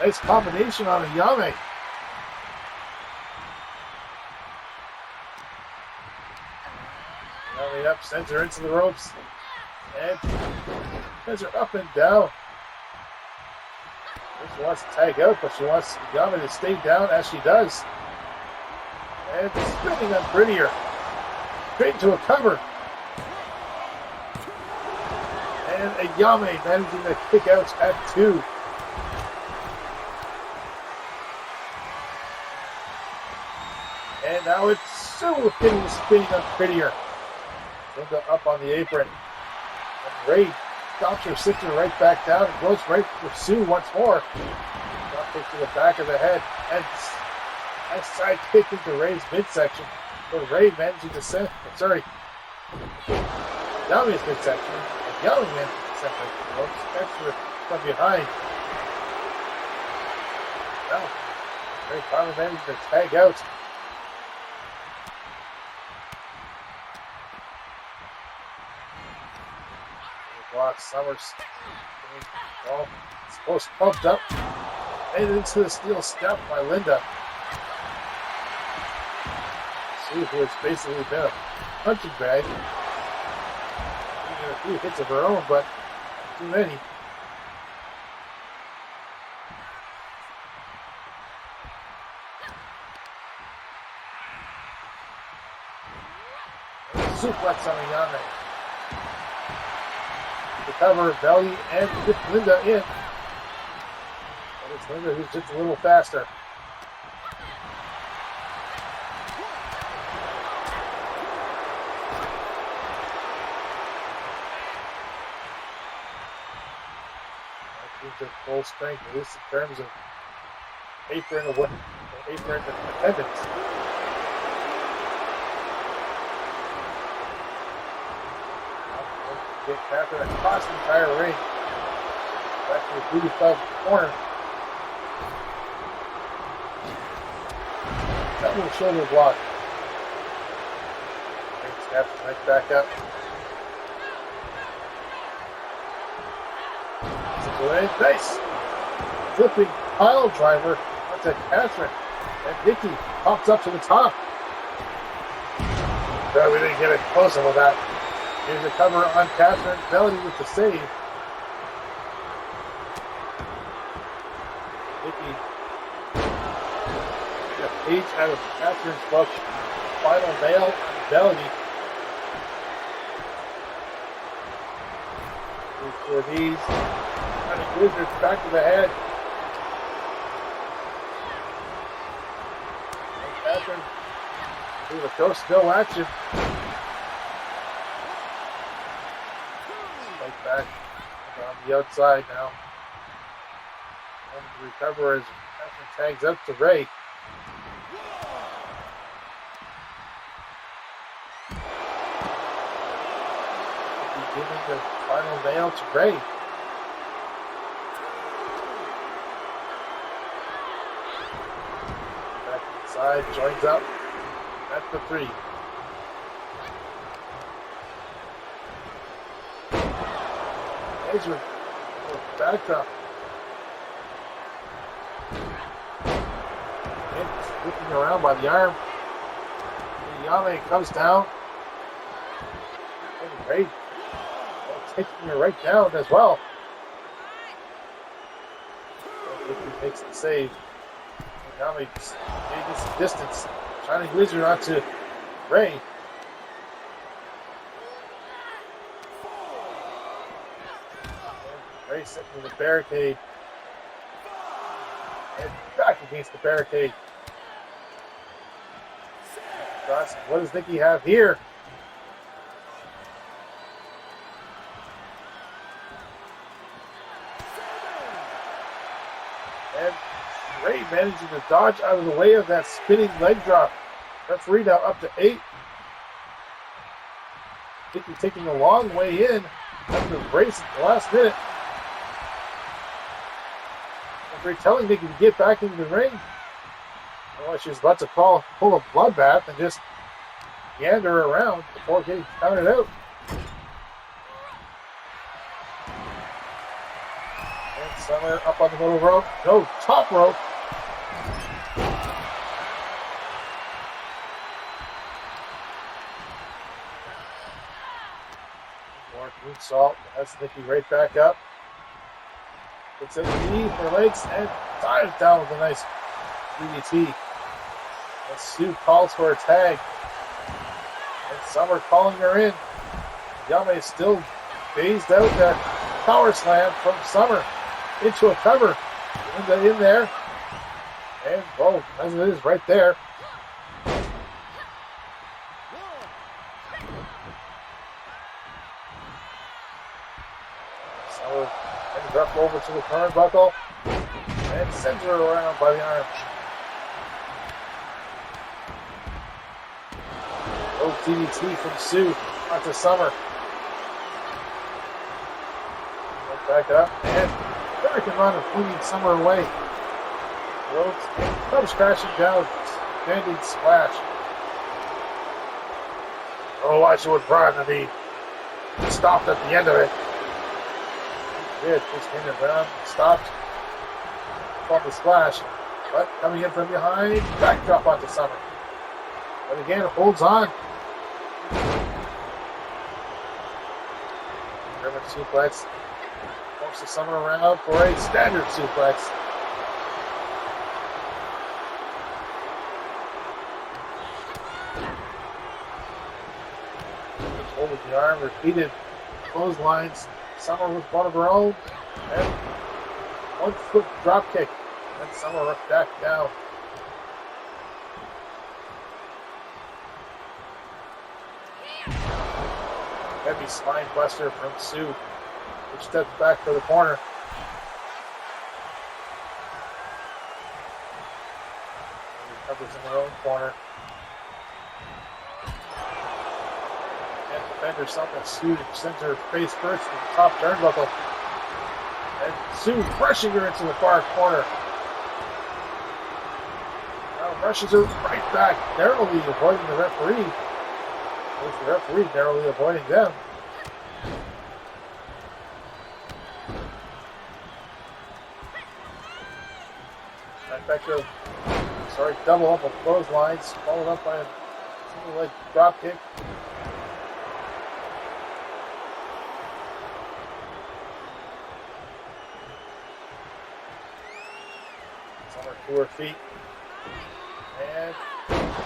nice combination on Ayame. Up, sends her into the ropes, and sends her up and down. She wants to tag out, but she wants Ayame to stay down as she does. And spinning on Prettier. Straight into a cover. And Ayame managing to kick out at 2. And now it's Su getting the spinning on Prettier. Linda up on the apron. And Ray stops her sister right back down and goes right for Su once more. Drop kick to the back of the head. And nice side kick into Ray's midsection. But Ray managing to send, Yami's midsection. And Yami managing to send the ropes. Extra from behind. Now, Ray finally managing to tag out. Block Summers. Well, it's supposed pumped up. And into the steel step by Linda. Su, who has basically been a punching bag. a few hits of her own, but too many. Suplex on Anya. The cover, belly, and with Linda in. But it's Linda who's just a little faster. At full strength, at least in terms of apron attendance. Get Catherine across the entire ring. Back to the booty club corner. Double shoulder block. Brings Catherine right back up. Away. Nice! Flipping pile driver onto Catherine. And Nikki pops up to the top. But we didn't get a close-up of that. Here's a cover on Catherine. Melody with the save. Nikki. A page out of Catherine's book. Final nail on Melody. For these. Wizards back to the head. And Catherine with a coast-to-go action. Right back on the outside now. And to recover as Catherine tags up to Ray. Giving the final nail to Ray. Side joins up at the 3. Ezra back up. And whipping around by the arm. Yame comes down. And great. Taking her right down as well. He makes the save. Yami getting some distance. Shining Wizard onto Ray. And Ray sitting in the barricade. And back against the barricade. What does Nikki have here? And Ray managing to dodge out of the way of that spinning leg drop. Referee now up to 8. Nikki taking a long way in after the brace at the last minute. Referee telling Nikki to get back into the ring. Otherwise, she's about to pull a bloodbath and just yander around before getting counted out. And Summer up on the middle rope. No, top rope. More moonsault. That's Nikki right back up. Puts in the knee for legs and dives down with a nice DDT. And Stu calls for a tag. And Summer calling her in. Yame still phased out there. Power slam from Summer into a cover. Linda in there. And, oh, as it is right there. Summer ends up over to the turnbuckle and sends her around by the arm. Oh, DDT from Sue onto Summer. Back up, and Hurricane Run of flinging Summer away. Ropes and comes crashing down, standing splash. Oh, watch it with Brian. I mean, stopped at the end of it. Did just came around, stopped on the splash, but coming in from behind, backdrop onto Summer. But again, it holds on. German suplex. Forces Summer around for a standard suplex. Holding the arm, repeated clotheslines. Summer with one of her own. And 1 foot drop kick. And Summer back down. Heavy spine buster from Sue, which steps back for the corner. Recovers in her own corner. And defend herself as Sue sends her face first to the top turnbuckle. And Sue rushing her into the far corner. Now rushes her right back, narrowly avoiding the referee. With the referee narrowly avoiding them. Trifecta, double up of clotheslines, followed up by a single leg drop kick. Summer to her feet. And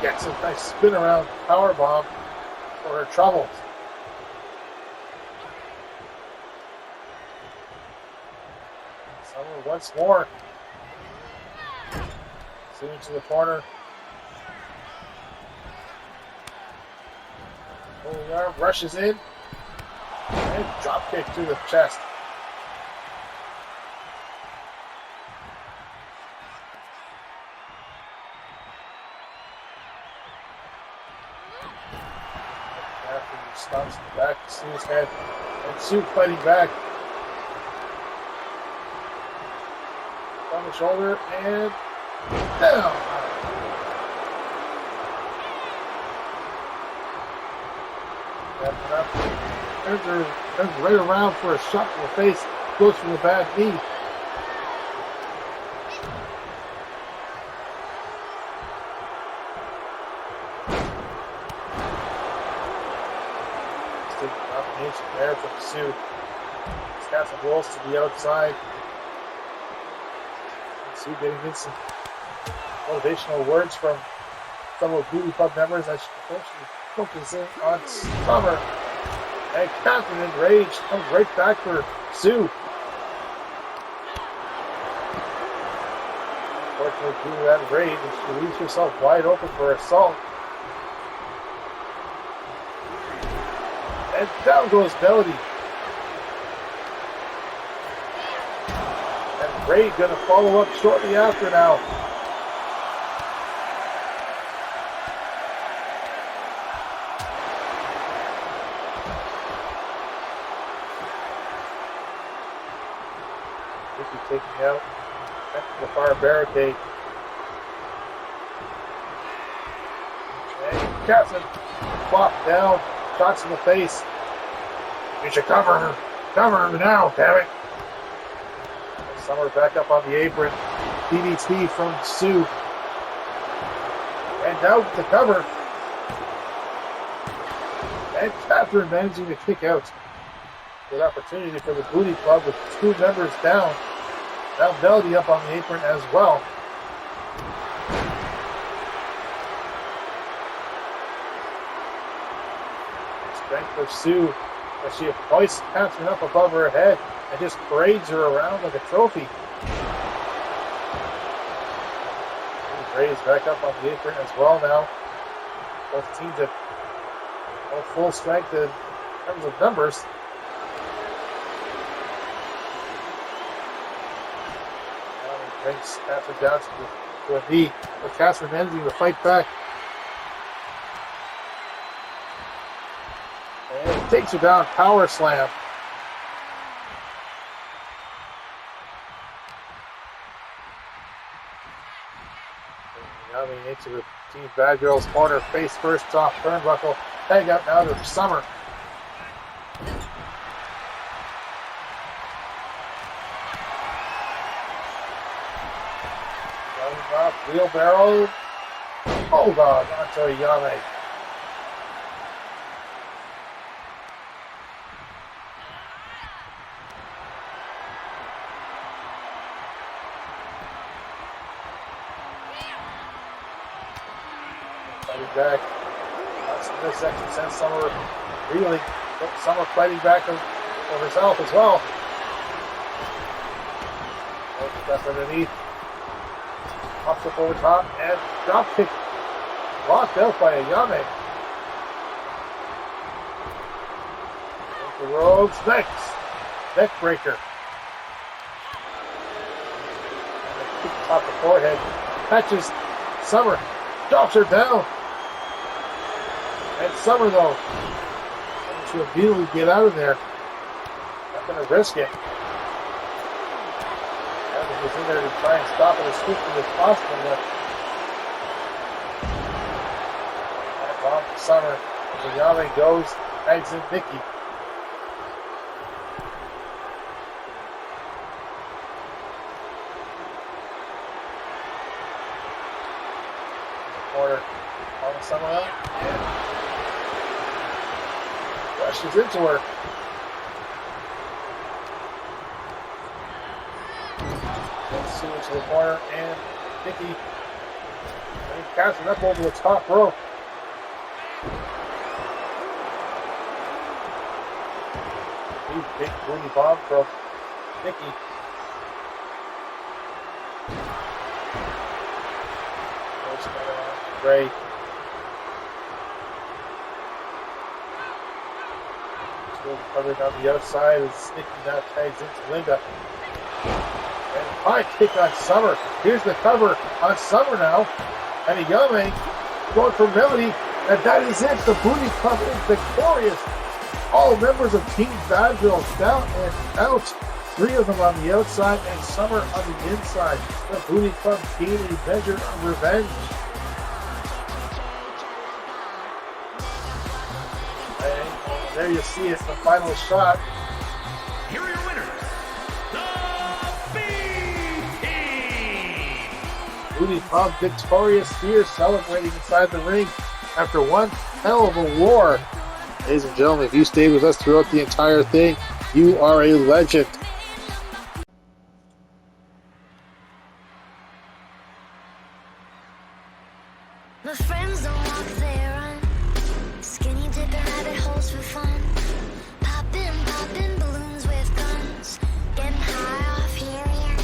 gets a nice spin around power bomb for her troubles. Summer once more. Soon to the corner. Pulling arm, rushes in. And drop kick to the chest. Stops back to Sue's head, and Sue fighting back. On the shoulder, and down. Turns right around for a shot to the face, goes for the bad knee. There from Sue. Scats and rolls to the outside. Sue getting in some motivational words from fellow Beauty Club members as she focuses on Summer. And Catherine, enraged, comes right back for Sue. Unfortunately, due to that rage, she leaves herself wide open for assault. And down goes Melody. And Ray gonna follow up shortly after now. Vicky taking out the far barricade. And Catherine flopped down. Shots in the face. You should cover her. Cover her now, damn it. Summer back up on the apron. DDT from Sue. And down to cover. And Catherine managing to kick out. Good opportunity for the Booty Club with 2 members down. Now Melody up on the apron as well. Strength for Sue as she hoists Catherine up above her head and just parades her around like a trophy. Ray's back up on the apron as well now. Both teams at full strength in terms of numbers. Now he brings Catherine down to a knee, with Catherine managing to fight back. And takes her down, power slam. Coming into the Team Bad Girls corner, face first, top turnbuckle. Tag out now to Summer. Coming up, wheelbarrow. Koga onto Yame. She's back. This actually sends Summer reeling. Summer fighting back for herself as well. Step underneath. Pops up over top and drop kick. Locked out by a Yame. The ropes. Next. Neck breaker. And a kick top the forehead. Catches Summer. Drops her down. And Summer, though, to immediately get out of there. Not going to risk it. Abba was in there to try and stop it as swiftly as possible. But back off to Summer. As Yame goes, tags in Nikki. Corner on Summer out. And rushes into her. Goes Sue into the corner, and Nikki catching up over the top rope. Big booty bomb from Nikki. Ray. Covered on the outside as Nikki now tags into Linda. And high kick on Summer. Here's the cover on Summer now. And Yame going for Melody. And that is it. The Booty Club is victorious. All members of Team Badville down and out. 3 of them on the outside and Summer on the inside. The Booty Club keenly measure of revenge. There you see it, the final shot. Here are your winners, the B-Team. Booty Club victorious here, celebrating inside the ring after one hell of a war. Ladies and gentlemen, if you stayed with us throughout the entire thing, you are a legend. My friends don't walk, they run. Skinny dipping rabbit holes for fun. Popping balloons with guns. Getting high off helium.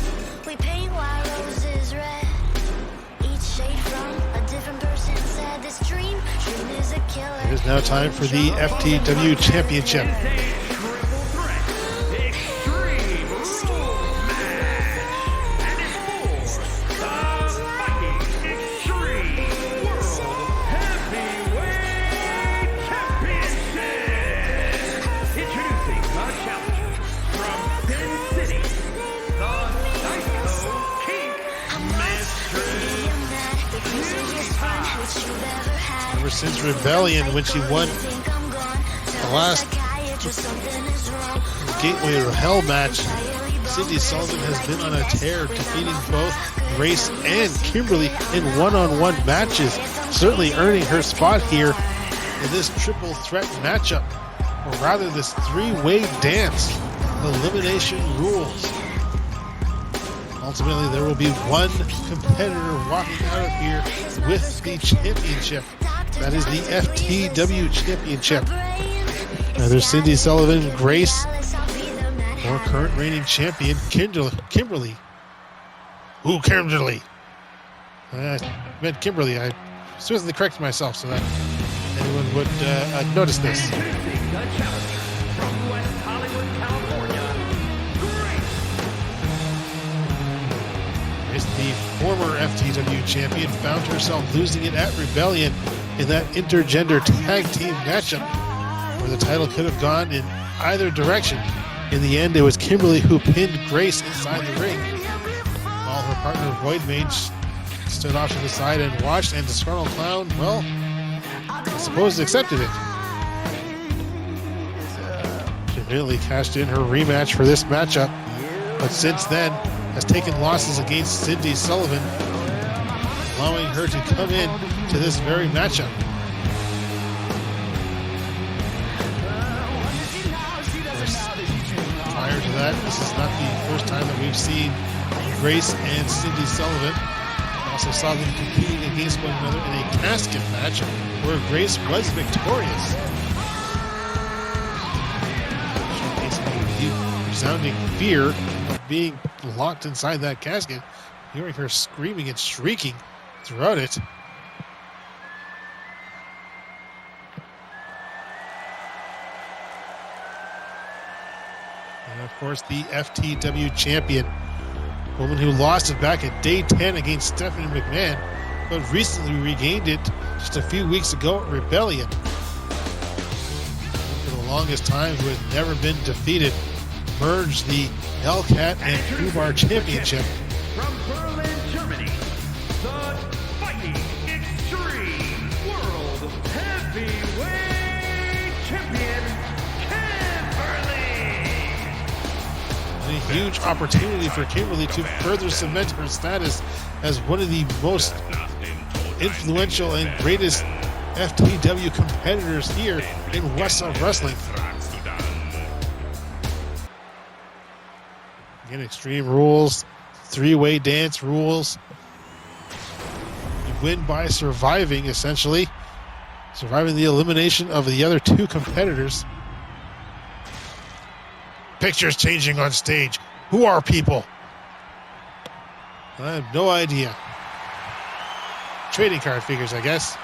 We paint white roses red. Each shade from a different person said this dream is a killer. It is now time for the FTW Championship. Ever since Rebellion, when she won the last Gateway to Hell match, Cyndi Sullivan has been on a tear, defeating both Grace and Kimberly in one-on-one matches, certainly earning her spot here in this triple threat matchup, or rather this three-way dance, elimination rules. Ultimately, there will be one competitor walking out of here with the championship. That is the FTW Championship. Now there's Cyndi Sullivan, Grace, or current reigning champion, Kimberly. Ooh, Kimberly. I meant Kimberly. I swiftly corrected myself so that anyone would notice this. Introducing the challenger from West Hollywood, California, Grace. The former FTW champion found herself losing it at Rebellion in that intergender tag team matchup where the title could have gone in either direction. In the end, it was Kimberly who pinned Grace inside the ring, while her partner Void Mage stood off to the side and watched, and Disgruntled Clown, well, I suppose accepted it. She immediately cashed in her rematch for this matchup, but since then has taken losses against Cyndi Sullivan, allowing her to come in to this very matchup. Prior to that, this is not the first time that we've seen Grace and Cyndi Sullivan Also saw them competing against one another in a casket match where Grace was victorious. Showcasing resounding fear of being locked inside that casket, hearing her screaming and shrieking throughout it. And of course, the FTW champion, woman who lost it back at day 10 against Stephanie McMahon, but recently regained it just a few weeks ago at Rebellion. For the longest time, who had never been defeated, merged the Hellcat and Fubar Championship. From Berlin, Germany, the Fighting Extreme World Heavyweight Champion, Kimberly. A huge opportunity for Kimberly to further cement her status as one of the most influential and greatest FTW competitors here in West Side Wrestling. Again, Extreme Rules, three-way dance rules. You win by surviving, essentially. Surviving the elimination of the other two competitors. Pictures changing on stage. Who are people? I have no idea. Trading card figures, I guess.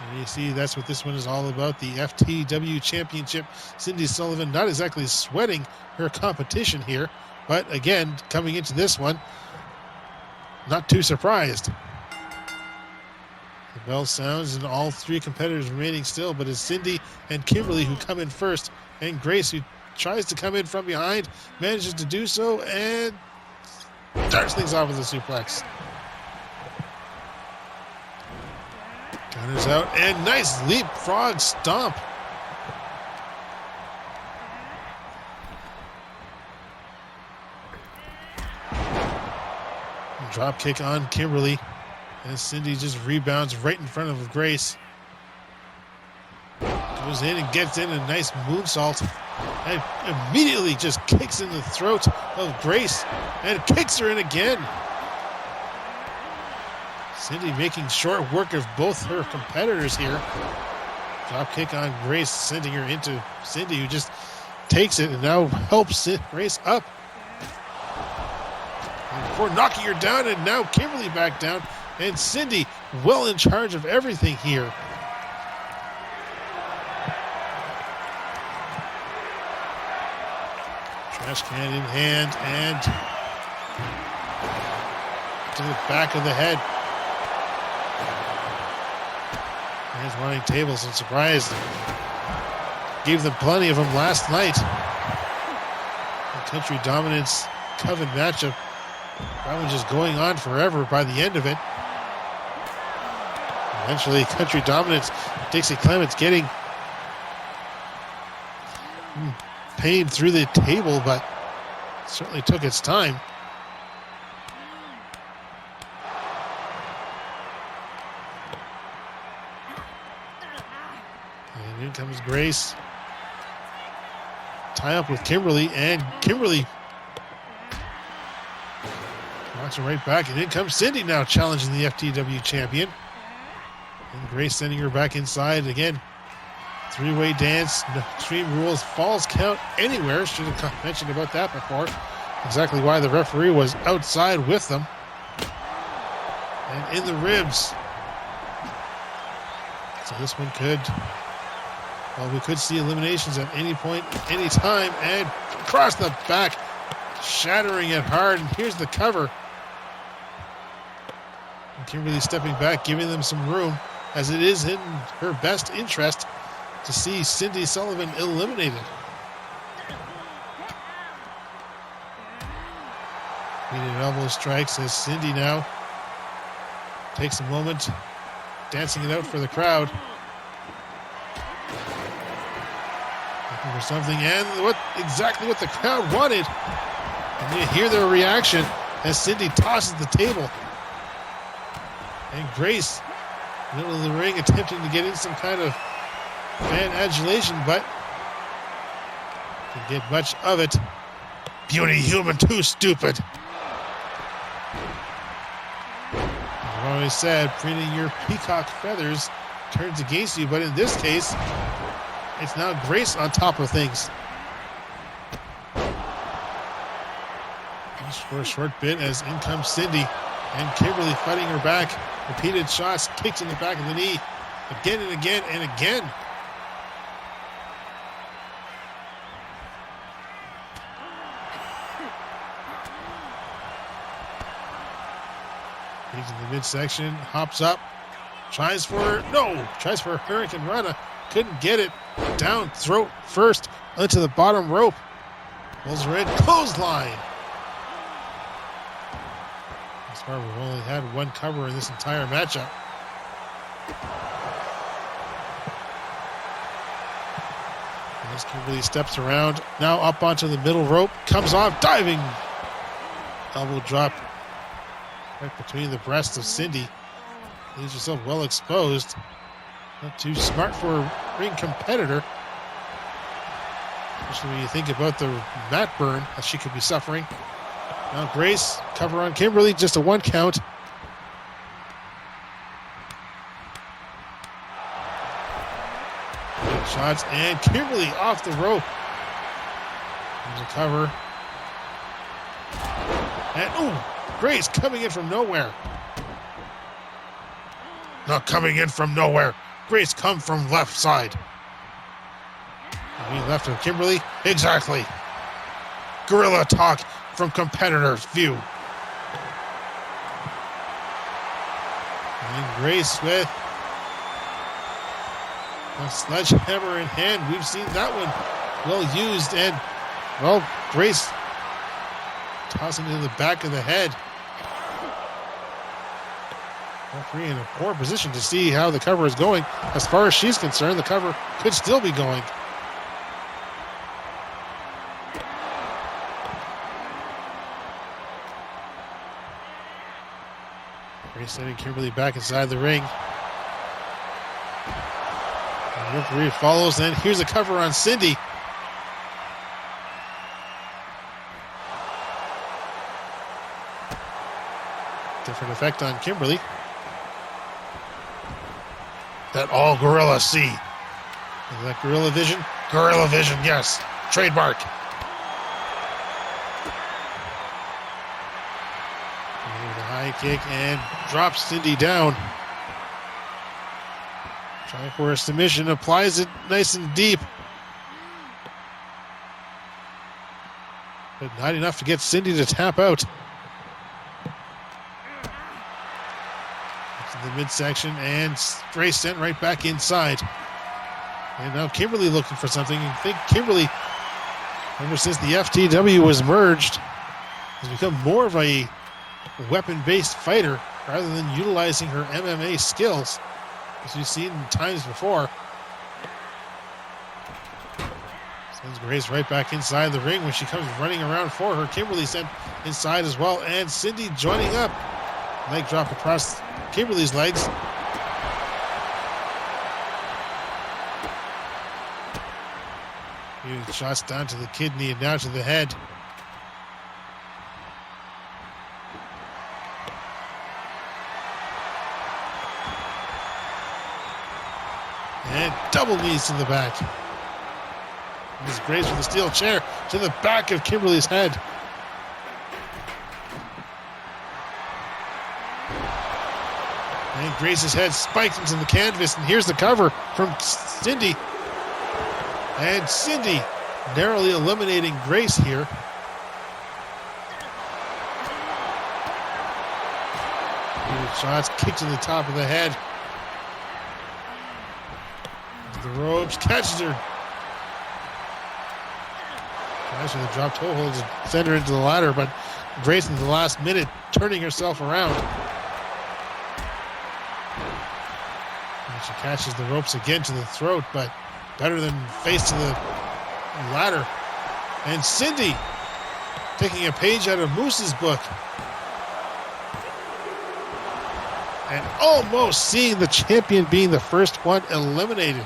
And you see, that's what this one is all about. The FTW Championship. Cyndi Sullivan not exactly sweating her competition here, but again, coming into this one, not too surprised. The bell sounds and all three competitors remaining still, but it's Cyndi and Kimberly who come in first, and Grace, who tries to come in from behind, manages to do so and starts things off with a suplex. Counters out, and nice leapfrog stomp. Drop kick on Kimberly, and Cyndi just rebounds right in front of Grace. Goes in and gets in a nice moonsault, and immediately just kicks in the throat of Grace and kicks her in again. Cyndi making short work of both her competitors here. Drop kick on Grace, sending her into Cyndi, who just takes it and now helps Grace up. And before knocking her down, and now Kimberly back down, and Cyndi well in charge of everything here. Trash can in hand, and to the back of the head. He's running tables and surprised. Gave them plenty of them last night. The Country Dominance Coven matchup. That one just going on forever by the end of it. Eventually, Country Dominance, Dixie Clements getting paid through the table, but certainly took its time. And in comes Grace. Tie up with Kimberly, and Kimberly knocks her right back, and in comes Cyndi now challenging the FTW champion. And Grace sending her back inside again. Three-way dance, Extreme Rules, falls count anywhere. Should have mentioned about that before. Exactly why the referee was outside with them. And in the ribs. So this one could, well, we could see eliminations at any point, any time, and across the back, shattering it hard. And here's the cover. And Kimberly stepping back, giving them some room, as it is in her best interest to see Cyndi Sullivan eliminated. Repeated elbow strikes as Cyndi now takes a moment, dancing it out for the crowd. Looking for something, and exactly what the crowd wanted. And you hear their reaction as Cyndi tosses the table. And Grace, middle of the ring, attempting to get in some kind of fan adulation, but didn't get much of it. Puny human, too stupid. always said, preening your peacock feathers turns against you, but in this case, it's now Grace on top of things. Just for a short bit as in comes Cyndi and Kimberly fighting her back. Repeated shots, kicks in the back of the knee, again and again and again. He's in the midsection, hops up, tries for a Hurricane Rana, couldn't get it. Down, throat first, onto the bottom rope. Pulls her in, clothesline. Thus far, we've only had one cover in this entire matchup. As Kimberly steps around, now up onto the middle rope, comes off, diving. Elbow drop right between the breasts of Cyndi. Leaves herself well exposed. Not too smart for a ring competitor. Especially when you think about the mat burn that she could be suffering. Now Grace, cover on Kimberly, just a 1 count. Good shots, and Kimberly off the rope. There's a cover. And, Grace coming in from nowhere. Not coming in from nowhere. Grace come from left side. Left of Kimberly. Exactly. Gorilla talk from competitor's view. And Grace with a sledgehammer in hand. We've seen that one well used. And, well, Grace tossing it in the back of the head. Referee in a poor position to see how the cover is going. As far as she's concerned, the cover could still be going. Grace sending Kimberly back inside the ring. And the referee follows, and here's a cover on Cyndi. Different effect on Kimberly. That all gorillas see. Is that gorilla vision? Gorilla vision, yes. Trademark. And a high kick and drops Cyndi down. Trying for a submission, applies it nice and deep. But not enough to get Cyndi to tap out. The midsection, and Grace sent right back inside. And now Kimberly looking for something. I think Kimberly, ever since the FTW was merged, has become more of a weapon-based fighter rather than utilizing her MMA skills, as we've seen times before. Sends Grace right back inside the ring when she comes running around for her. Kimberly sent inside as well, and Cyndi joining up. Leg drop across Kimberly's legs. Huge shots down to the kidney and down to the head. And double knees to the back. This Grace with a steel chair to the back of Kimberly's head. And Grace's head spiked into the canvas, and here's the cover from Cyndi. And Cyndi narrowly eliminating Grace here. Good shots, kick to the top of the head. The ropes, catches her. Tries for the drop toe hold to send her into the ladder, but Grace in the last minute turning herself around. She catches the ropes again to the throat, but better than face to the ladder. And Cyndi taking a page out of Moose's book. And almost seeing the champion being the first one eliminated.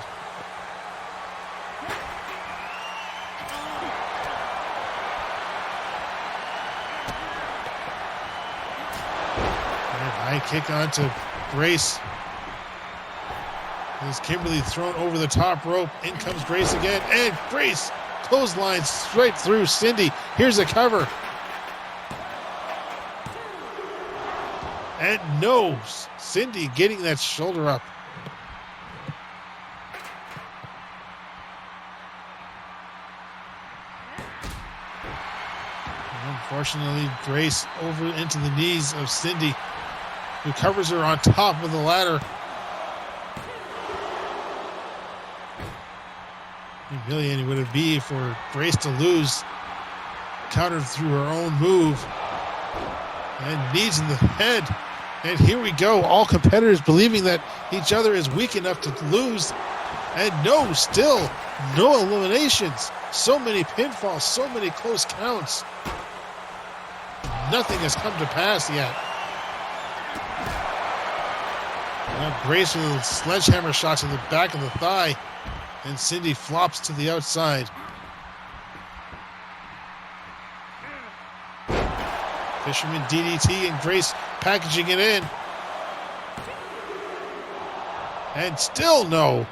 High kick onto Grace. As Kimberly thrown over the top rope. In comes Grace again. And Grace clotheslines straight through Cyndi. Here's a cover. And no, Cyndi getting that shoulder up. Unfortunately, Grace over into the knees of Cyndi, who covers her on top of the ladder. Humiliating would it be for Grace to lose. Countered through her own move. And knees in the head. And here we go. All competitors believing that each other is weak enough to lose. And no, still no eliminations. So many pinfalls, so many close counts. Nothing has come to pass yet. Now Grace with a sledgehammer shot to the back of the thigh. And Cyndi flops to the outside. Fisherman DDT and Grace packaging it in. And still no.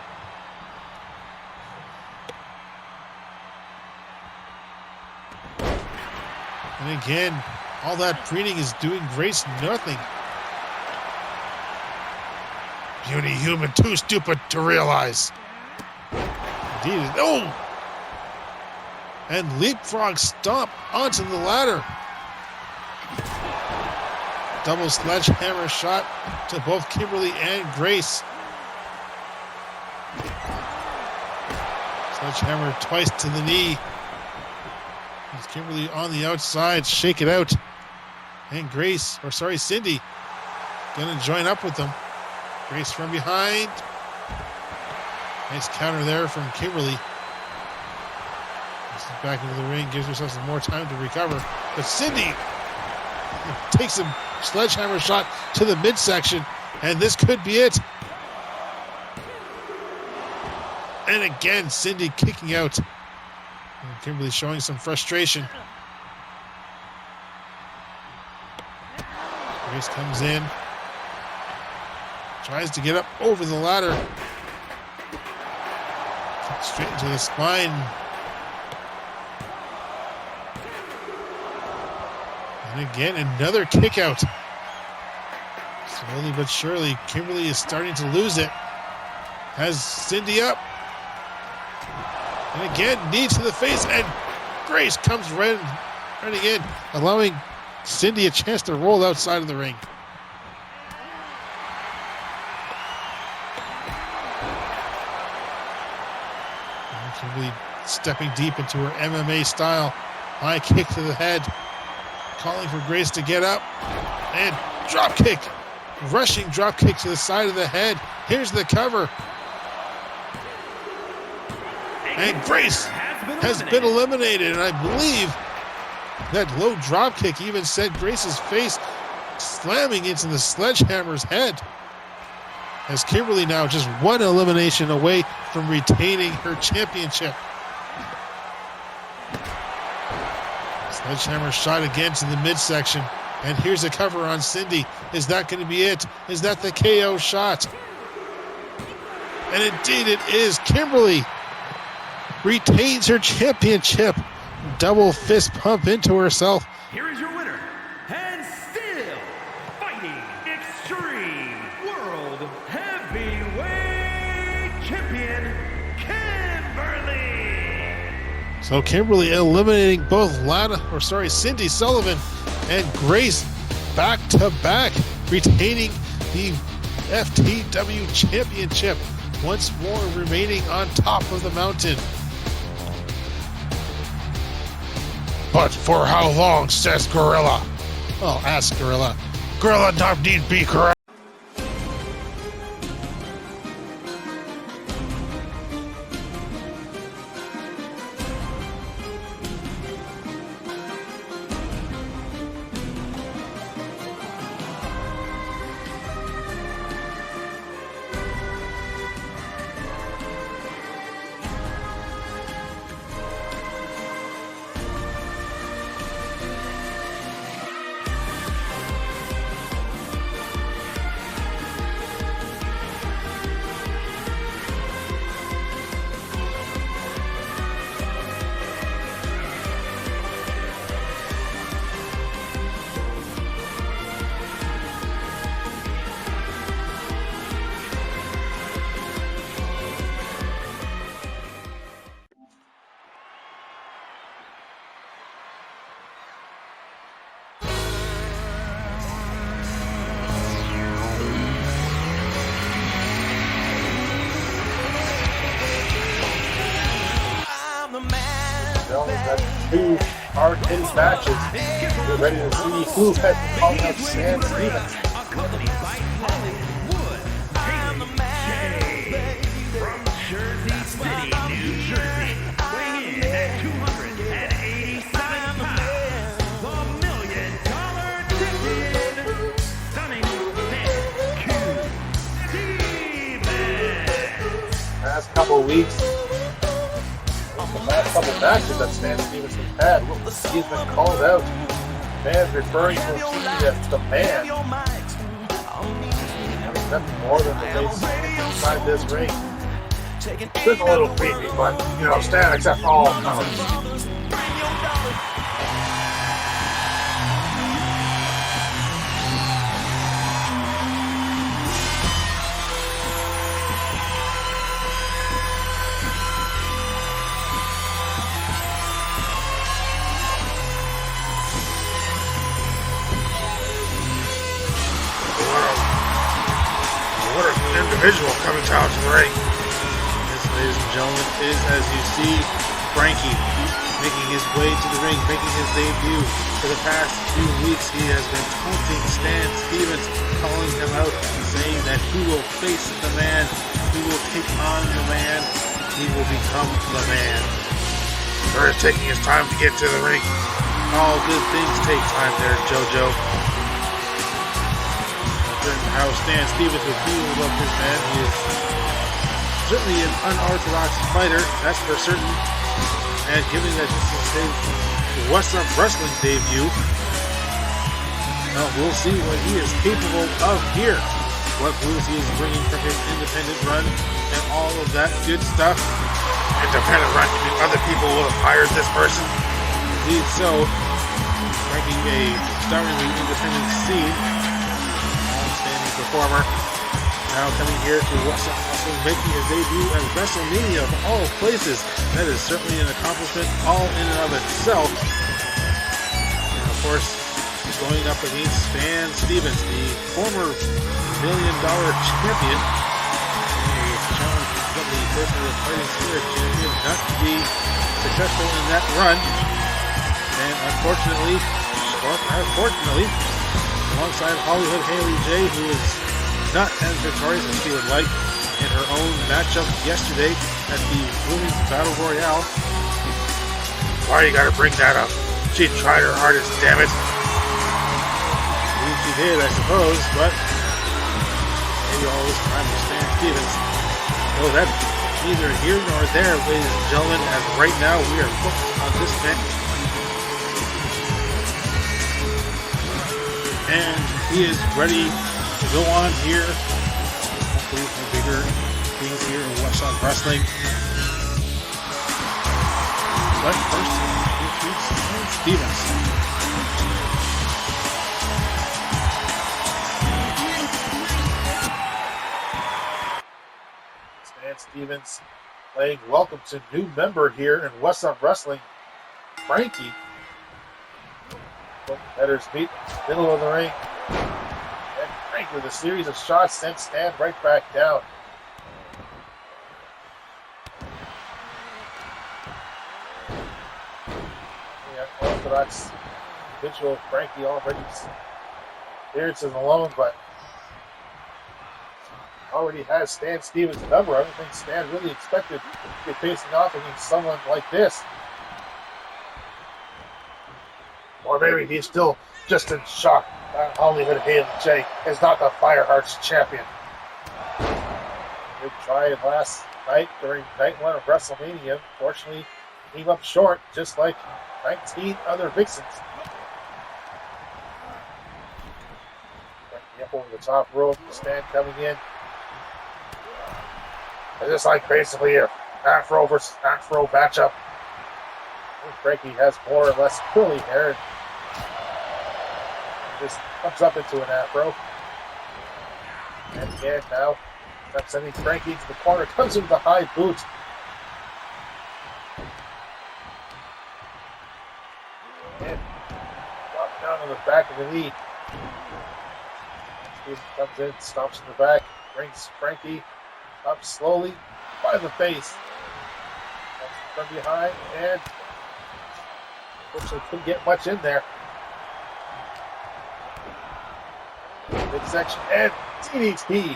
And again, all that preening is doing Grace nothing. Puny human, too stupid to realize. Indeed, oh! And leapfrog stomp onto the ladder. Double sledgehammer shot to both Kimberly and Grace. Sledgehammer twice to the knee. As Kimberly on the outside, shake it out. And Cyndi gonna join up with them. Grace from behind. Nice counter there from Kimberly. This is back into the ring, gives herself some more time to recover. But Cyndi takes a sledgehammer shot to the midsection, and this could be it. And again, Cyndi kicking out. And Kimberly showing some frustration. Grace comes in. Tries to get up over the ladder. Straight into the spine. And again, another kick out. Slowly but surely, Kimberly is starting to lose it. Has Cyndi up. And again, knee to the face, and Grace comes running in, allowing Cyndi a chance to roll outside of the ring. And Kimberly stepping deep into her MMA style. High kick to the head. Calling for Grace to get up. And drop kick. Rushing drop kick to the side of the head. Here's the cover. And Grace has been eliminated. And I believe that low drop kick even sent Grace's face slamming into the sledgehammer's head. As Kimberly now just one elimination away from retaining her championship. Sledgehammer shot again to the midsection. And here's a cover on Cyndi. Is that going to be it? Is that the KO shot? And indeed it is. Kimberly retains her championship. Double fist pump into herself. Here is your winner, and still fighting Extreme World Heavyweight Champion, Kimberly. So Kimberly eliminating both Cyndi Sullivan and Grace back to back, retaining the FTW Championship, once more remaining on top of the mountain. But for how long, says Gorilla? Well, ask Gorilla. Gorilla not need be correct. two hard-hitting matches. We're ready to see who has been calling out Stan Stevens. Accompanied by Hollywood, Jay from Jersey City, New Jersey, weighing in at 287 pounds, the $1 million champion, stunning Stevens. Last couple of weeks, the last couple of matches that Stan Stevens has had, he's been called out. Fans referring to him as the man. There's nothing more than the face inside this ring. Just a little creepy, but, Stan accepts all comers. What an individual coming down to the ring. This, ladies and gentlemen, is, as you see, Frankie making his way to the ring, making his debut. For the past few weeks, he has been taunting Stan Stevens, calling him out, saying that he will face the man, he will take on the man, he will become the man. Or is taking his time to get to the ring. All good things take time there, JoJo. Certain how Stan Stevens would feel about this man. He is certainly an unorthodox fighter, that's for certain. And given that this is his What's Up Wrestling debut, we'll see what he is capable of here. What moves he is bringing from his independent run and all of that good stuff. Independent run, you mean other people would have hired this person? Indeed so. Breaking a star in the independent scene. Outstanding performer. Now coming here to What's Up Wrestling, making his debut at WrestleMania of all places. That is certainly an accomplishment all in and of itself. And of course, going up against Stan Stevens, the former $1 million champion. He was challenged to the person of the Fighting Spirit champion not to be successful in that run. And unfortunately, alongside Hollyhood Haley J, who is not as victorious as she would like in her own matchup yesterday at the Women's Battle Royale. Why you gotta bring that up? She tried her hardest, damn it. She did, I suppose, but maybe all this time with Stan Stevens. No, that's neither here nor there, ladies and gentlemen, as right now we are focused on this match. And he is ready to go on here. Hopefully for bigger things here in What's Up Wrestling. But first, here's Stan Stevens. Stan Stevens playing welcome to new member here in What's Up Wrestling, Frankie. Headers meet middle of the ring. And Frank with a series of shots sent Stan right back down. The unorthodox individual Frankie already experiences alone, but already has Stan Stevens' number. I don't think Stan really expected to be facing off against someone like this. Or maybe he's still just in shock that Hollywood Haley J is not the Fireheart's champion. Good try last night during night one of WrestleMania. Unfortunately, came up short, just like 19 other Vixens. Frankie up over the top rope, Stan coming in. It's just like basically a Afro versus Afro matchup. Frankie has more or less curly hair and just comes up into an afro. And again now, I'm sending Frankie to the corner, comes in with a high boot. And drop down on the back of the knee. Steve comes in, stomps in the back, brings Frankie up slowly by the face. From behind, and Unfortunately, couldn't get much in there. Big section and DDT. The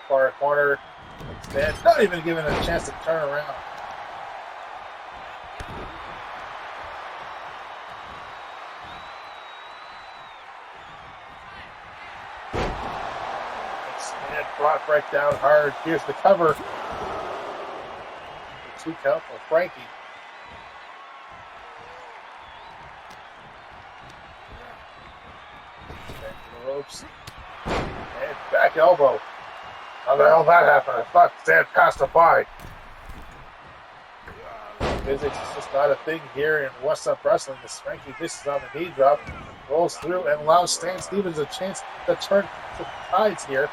far corner. Stand not even given a chance to turn around. Stand brought right down hard. Here's the cover. The 2 count for Frankie. The ropes. And back elbow. How the hell that happened? I thought Stan passed him by. Physics is just not a thing here in What's Up Wrestling. This Frankie misses on the knee drop, rolls through, and allows Stan Stevens a chance to turn the tides here.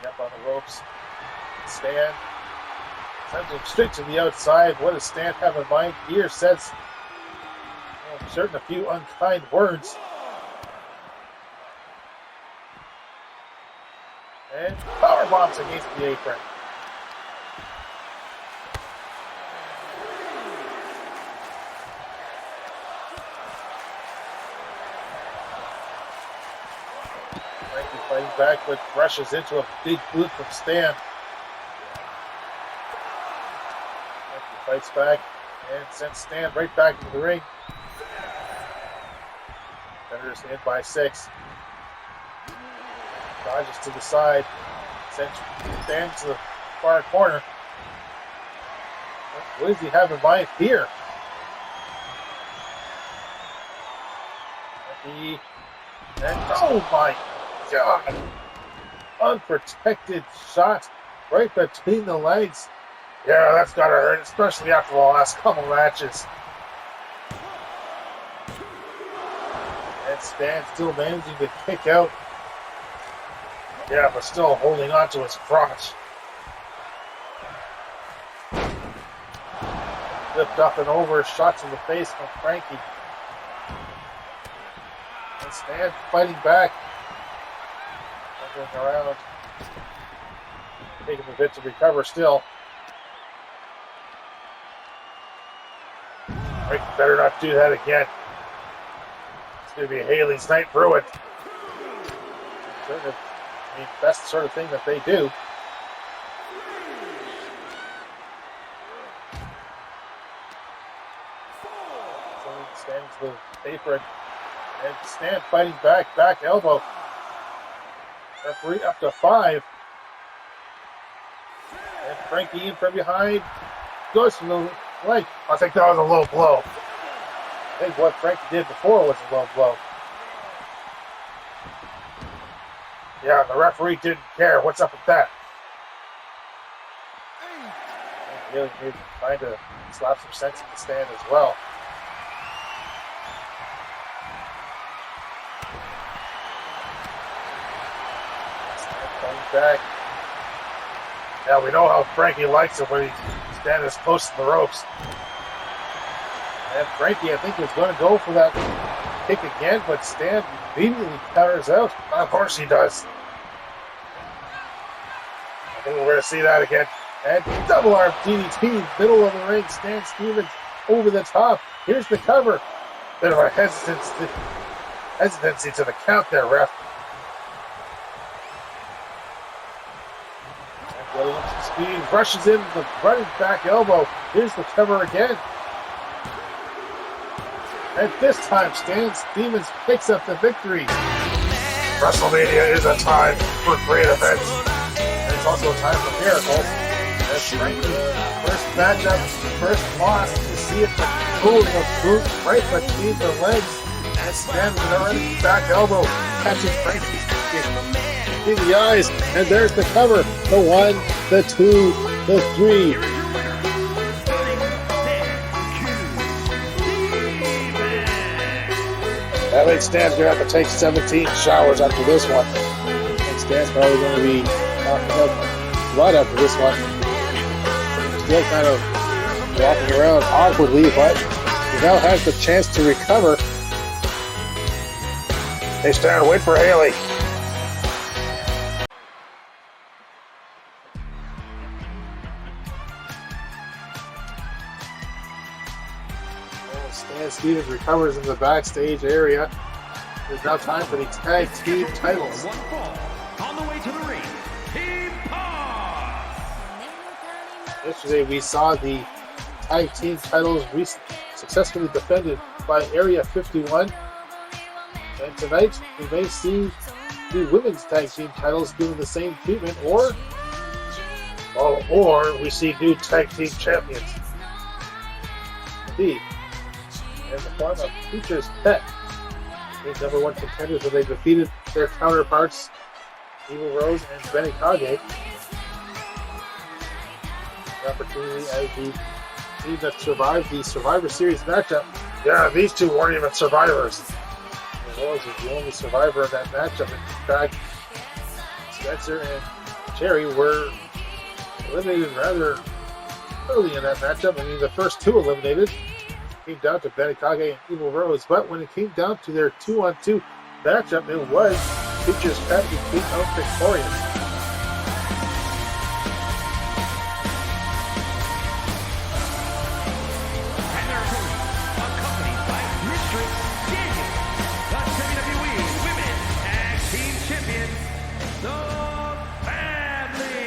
Up on the ropes. Stan sends him straight to the outside. What does Stan have in mind here? Says certain a few unkind words. And power bombs against the apron. Frankie fighting back, but rushes into a big boot from Stan. Frankie fights back and sends Stan right back into the ring. Vendors in by 6. Dodges to the side. Sends Stan to the far corner. What does he have in mind here? And oh my God! Unprotected shot right between the legs. Yeah, that's gotta hurt, especially after the last couple matches. And Stan still managing to kick out. Yeah, but still holding on to his crotch. Flipped up and over, shots in the face from Frankie. And Stan fighting back. Going around. Taking a bit to recover still. Frankie better not do that again. It's going to be Haley's night ruined. I mean, that's the sort of thing that they do. Standing to the apron. And Stan fighting back, back elbow. Referee up to 5. And Frankie in from behind. Goes from the leg. I think that was a low blow. I think what Frankie did before was a low blow. Yeah, the referee didn't care. What's up with that? Really trying to slap some sense in the Stand as well. Stand back. Yeah, we know how Frankie likes it when he stands as close to the ropes. And Frankie, I think, was going to go for that kick again, but Stan immediately counters out. Of course he does. I think we're going to see that again. And double arm DDT, middle of the ring. Stan Stevens over the top. Here's the cover. Bit of a hesitancy to the count there, ref. And going up to speed, rushes in the running back elbow. Here's the cover again. And this time, Stan Stevens picks up the victory. WrestleMania is a time for great events. And it's also a time for miracles. As Frankie, first matchup, first loss, to see it pulling a boot right between the legs. And Stan with already back elbow catches Frankie in the eyes. And there's the cover. The 1, the 2, the 3. I think Stan's going to have to take 17 showers after this one. I think Stan's probably going to be knocking up blood after this one. Still kind of walking around awkwardly, but he now has the chance to recover. Hey, Stan, wait for Haley. Stan Stevens recovers in the backstage area. It's now time for the tag team titles. One fall. On the way to the ring, Team Paw. Yesterday we saw the tag team titles successfully defended by Area 51. And tonight we may see the women's tag team titles given the same treatment, or we see new tag team champions. Indeed. In the form of Preacher's Pet. The number one contenders where they defeated their counterparts, Evil Rose and Benny Kage. The opportunity as the team that survived the Survivor Series matchup. Yeah, these two weren't even survivors. Evil Rose was the only survivor of that matchup. In fact, Spencer and Terri were eliminated rather early in that matchup. I mean, the first two eliminated came down to Benny Kage and Evil Rose, but when it came down to their 2-on-2 matchup, it was Preacher's Pet who came out victorious. And their opponents, accompanied by Mistress Daniel, the WWE Women's Tag Team Champions, the Family.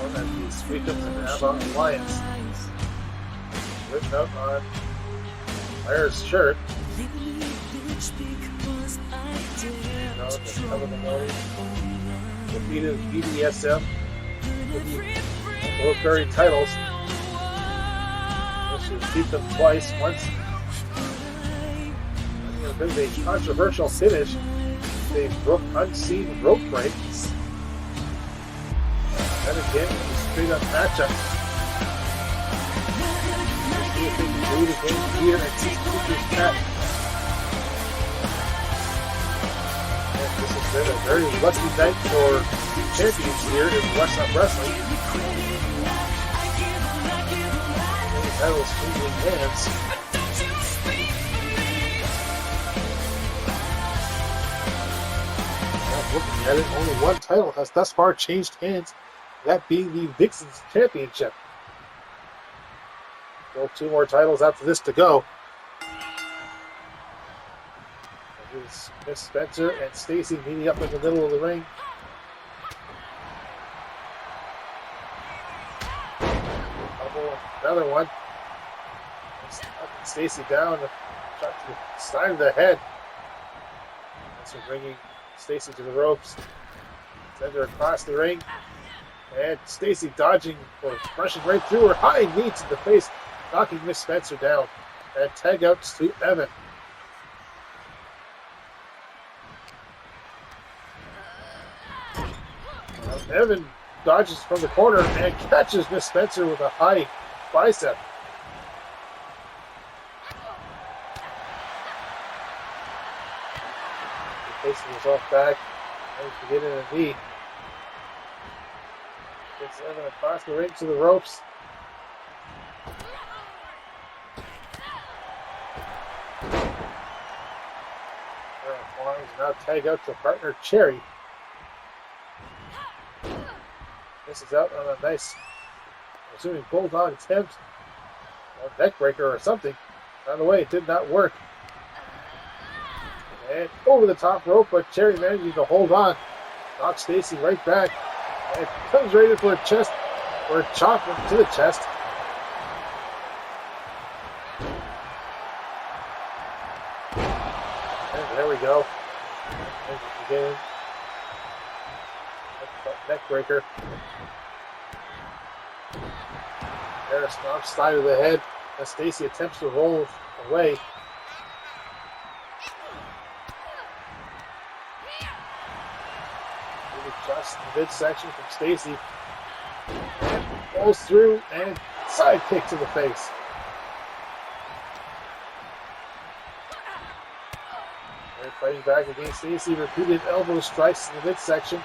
Known as the Squeakums and Abba Alliance. Written out on Myers' shirt. Defeated BDSM with the military titles. This should beat them twice. Once a bit of a controversial finish. They broke unseen rope break. And again, a straight up matchup. See if they can do it again here at Preacher's Pet. And this has been a very lucky night for champions here in West Up Wrestling. And the titles changing hands. Now looking at it, only one title has thus far changed hands, that being the Vixens Championship. Still two more titles after this to go. Here's Miss Spencer and Stacy meeting up in the middle of the ring. Another one. Stacy down, shot to the side of the head. That's bringing Stacy to the ropes. Send her across the ring. And Stacy dodging or rushing right through her. High knee to the face, knocking Miss Spencer down. And tag outs to Evan. Now Evan dodges from the corner and catches Miss Spencer with a high bicep. Facing himself back. And to get in a knee. Gets Evan across the ring to the ropes. Now tag out to partner Cherry. This is out on a nice, I'm assuming bulldog attempt. A neck breaker or something. On the way, it did not work. And over the top rope, but Cherry managing to hold on. Knocks Stacy right back. And comes right in for a chest, or a chop to the chest. And there we go. Again. Neck breaker. Harris knocks side of the head as Stacy attempts to roll away. Just the midsection from Stacy. And goes through and side kick to the face. They're fighting back against Stacy. Repeated elbow strikes in the midsection.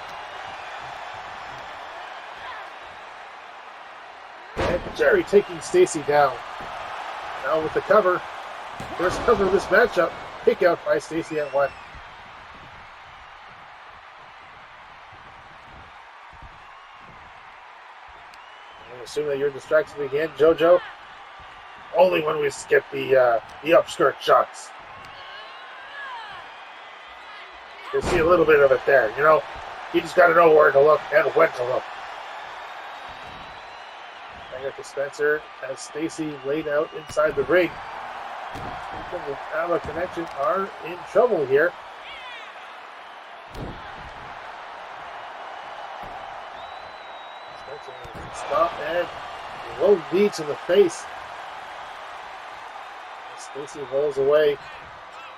And Jerry taking Stacy down. Now with the cover. First cover of this matchup. Kick out by Stacy at 1. I assume that you're distracted again, JoJo. Only when we skip the upskirt shots. You see a little bit of it there, you know. You just got to know where to look and when to look. I got the Spencer as Stacy laid out inside the ring. Squeakums and Abba connection are in trouble here. Spencer stop and low knee to the face. Stacy rolls away.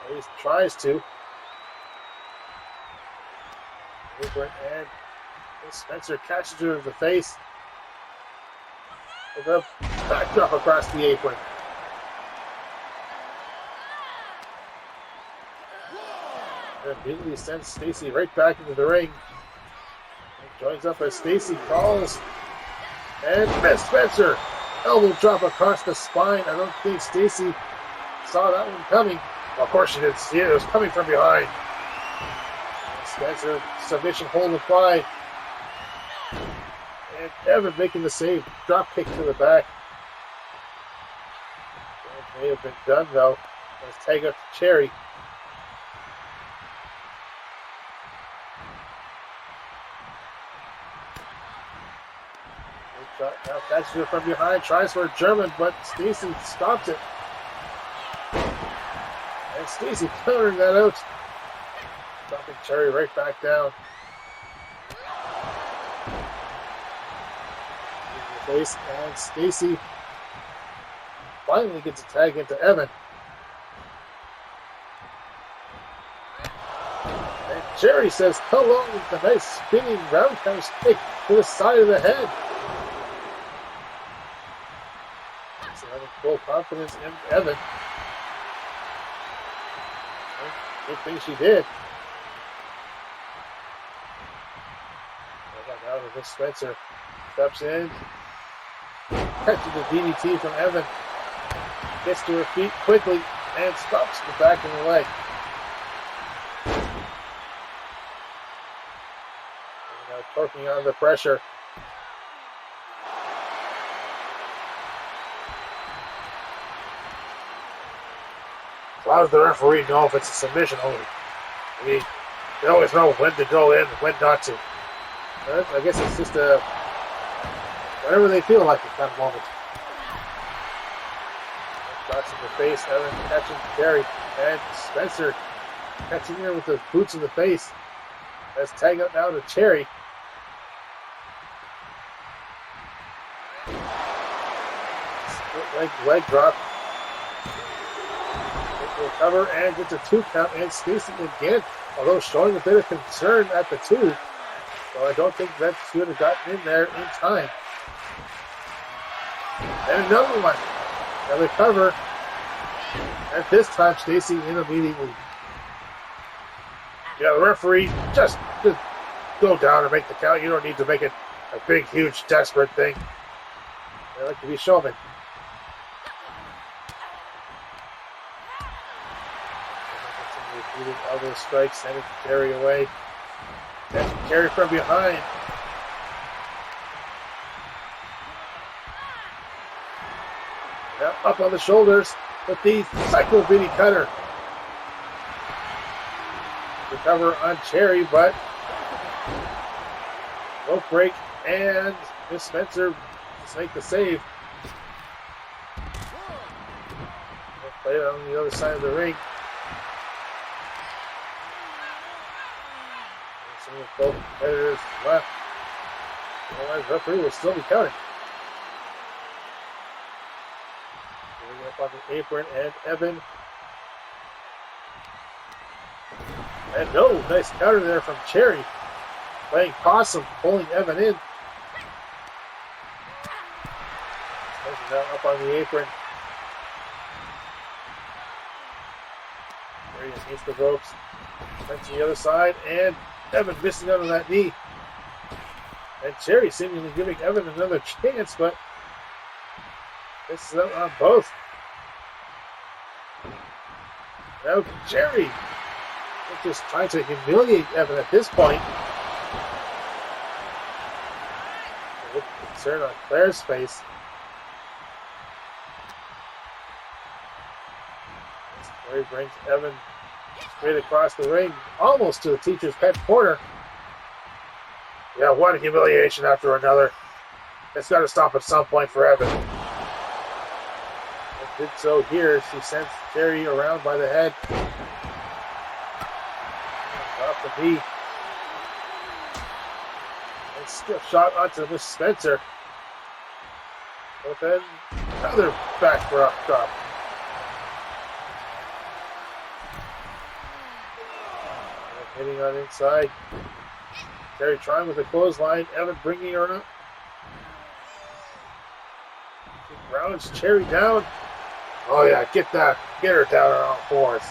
At least tries to. And Spencer catches her in the face with a backdrop across the apron. And immediately sends Stacy right back into the ring. And joins up as Stacy calls. And Miss Spencer, elbow drop across the spine. I don't think Stacy saw that one coming. Well, of course she didn't see it. It was coming from behind. Spencer, submission hold applied. And Evan making the save. Drop kick to the back. That may have been done though. Let's tag up to Terri. Now catches her from behind. Tries for a German, but Stacy stops it. And Stacy countering that out. Dropping Terri right back down. In the face, and Stacy finally gets a tag into Evan. And Terri says hello with a nice spinning roundhouse kick to the side of the head. So having full confidence in Evan. Good thing she did. Now Miss Spencer steps in, catches the DDT from Evan, gets to her feet quickly, and stops the back of the leg. And now torquing on the pressure. How does the referee know if it's a submission only? I mean, they always know when to go in and when not to. I guess it's just a whatever they feel like at that moment. Shots in the face, Evan catching Terri, and Spencer catching her with the boots in the face. That's tag up now to Terri. Leg drop. Recover and gets a 2 count, and Stacy again, although showing a bit of concern at the 2. So I don't think that should have gotten in there in time. And another one. Now recover. And this time Stacy in immediately. Yeah, the referee just go down and make the count. You don't need to make it a big, huge, desperate thing. They like to be showmen. Elbow strike, sending Terri away. Catching Terri from behind. Now up on the shoulders with the Psycho Bitty Cutter. Recover on Terri, but rope break, and Miss Spencer just make the save. Play it on the other side of the ring. Both competitors left. Otherwise, the referee will still be counting. Moving up on the apron, and Evan. And no, nice counter there from Terri. Playing possum, pulling Evan in. Now up on the apron. Terri against the ropes. Went to the other side, and Evan missing out on that knee. And Terri seemingly giving Evan another chance, but misses out on both. Now Terri just trying to humiliate Evan at this point. With concern on Claire's face. Terri brings Evan straight across the ring, almost to the teacher's pet corner. Yeah, one humiliation after another. It's got to stop at some point for Evan. It did so here. She sends Terri around by the head. Off the knee. And stiff shot onto Miss Spencer. But then another back drop. Hitting on inside. Terri trying with a clothesline. Evan bringing her up. She grounds Terri down. Oh yeah, get her down on all fours.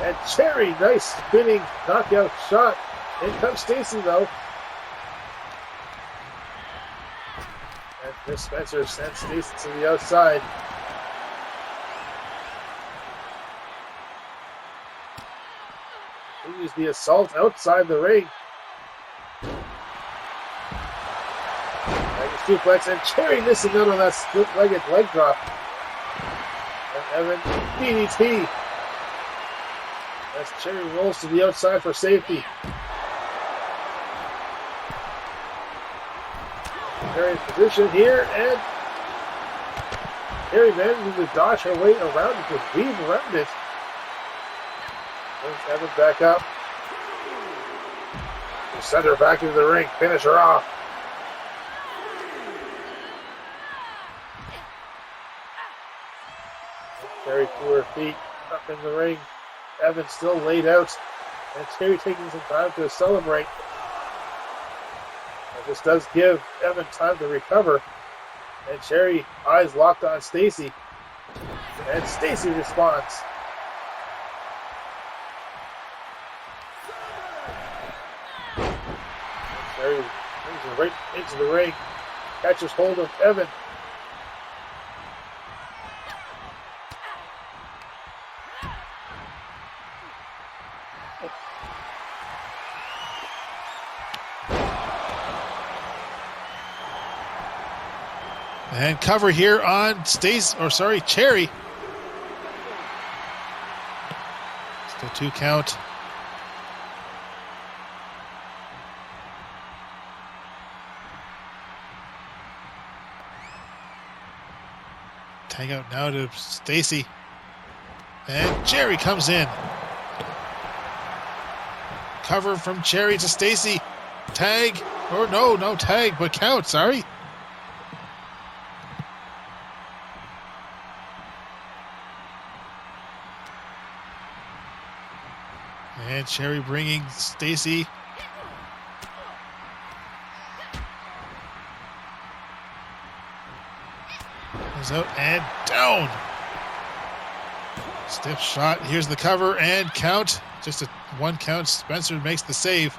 And Terri, nice spinning knockout shot. In comes Stacy though. And Miss Spencer sends Stacy to the outside. Continues the assault outside the ring. Suplex, and Terri missing out on that split-legged leg drop. And Evan, DDT. As Terri rolls to the outside for safety. Terri's position here, and Terri managing to dodge her way around it, to weave around it. Brings Evan back up. Send her back into the ring, finish her off. Terri to her feet, up in the ring. Evan still laid out, and Terri taking some time to celebrate. And this does give Evan time to recover. And Terri, eyes locked on Stacy. And Stacy responds. Terri brings her right into the ring, catches hold of Evan. And cover here on Terri. Still 2 count. Tag out now to Stacy. And Terri comes in. Cover from Terri to Stacy. Tag. Or no tag, but count, sorry. And Terri bringing Stacy. Goes out and down. Stiff shot. Here's the cover and count. Just a 1 count. Spencer makes the save.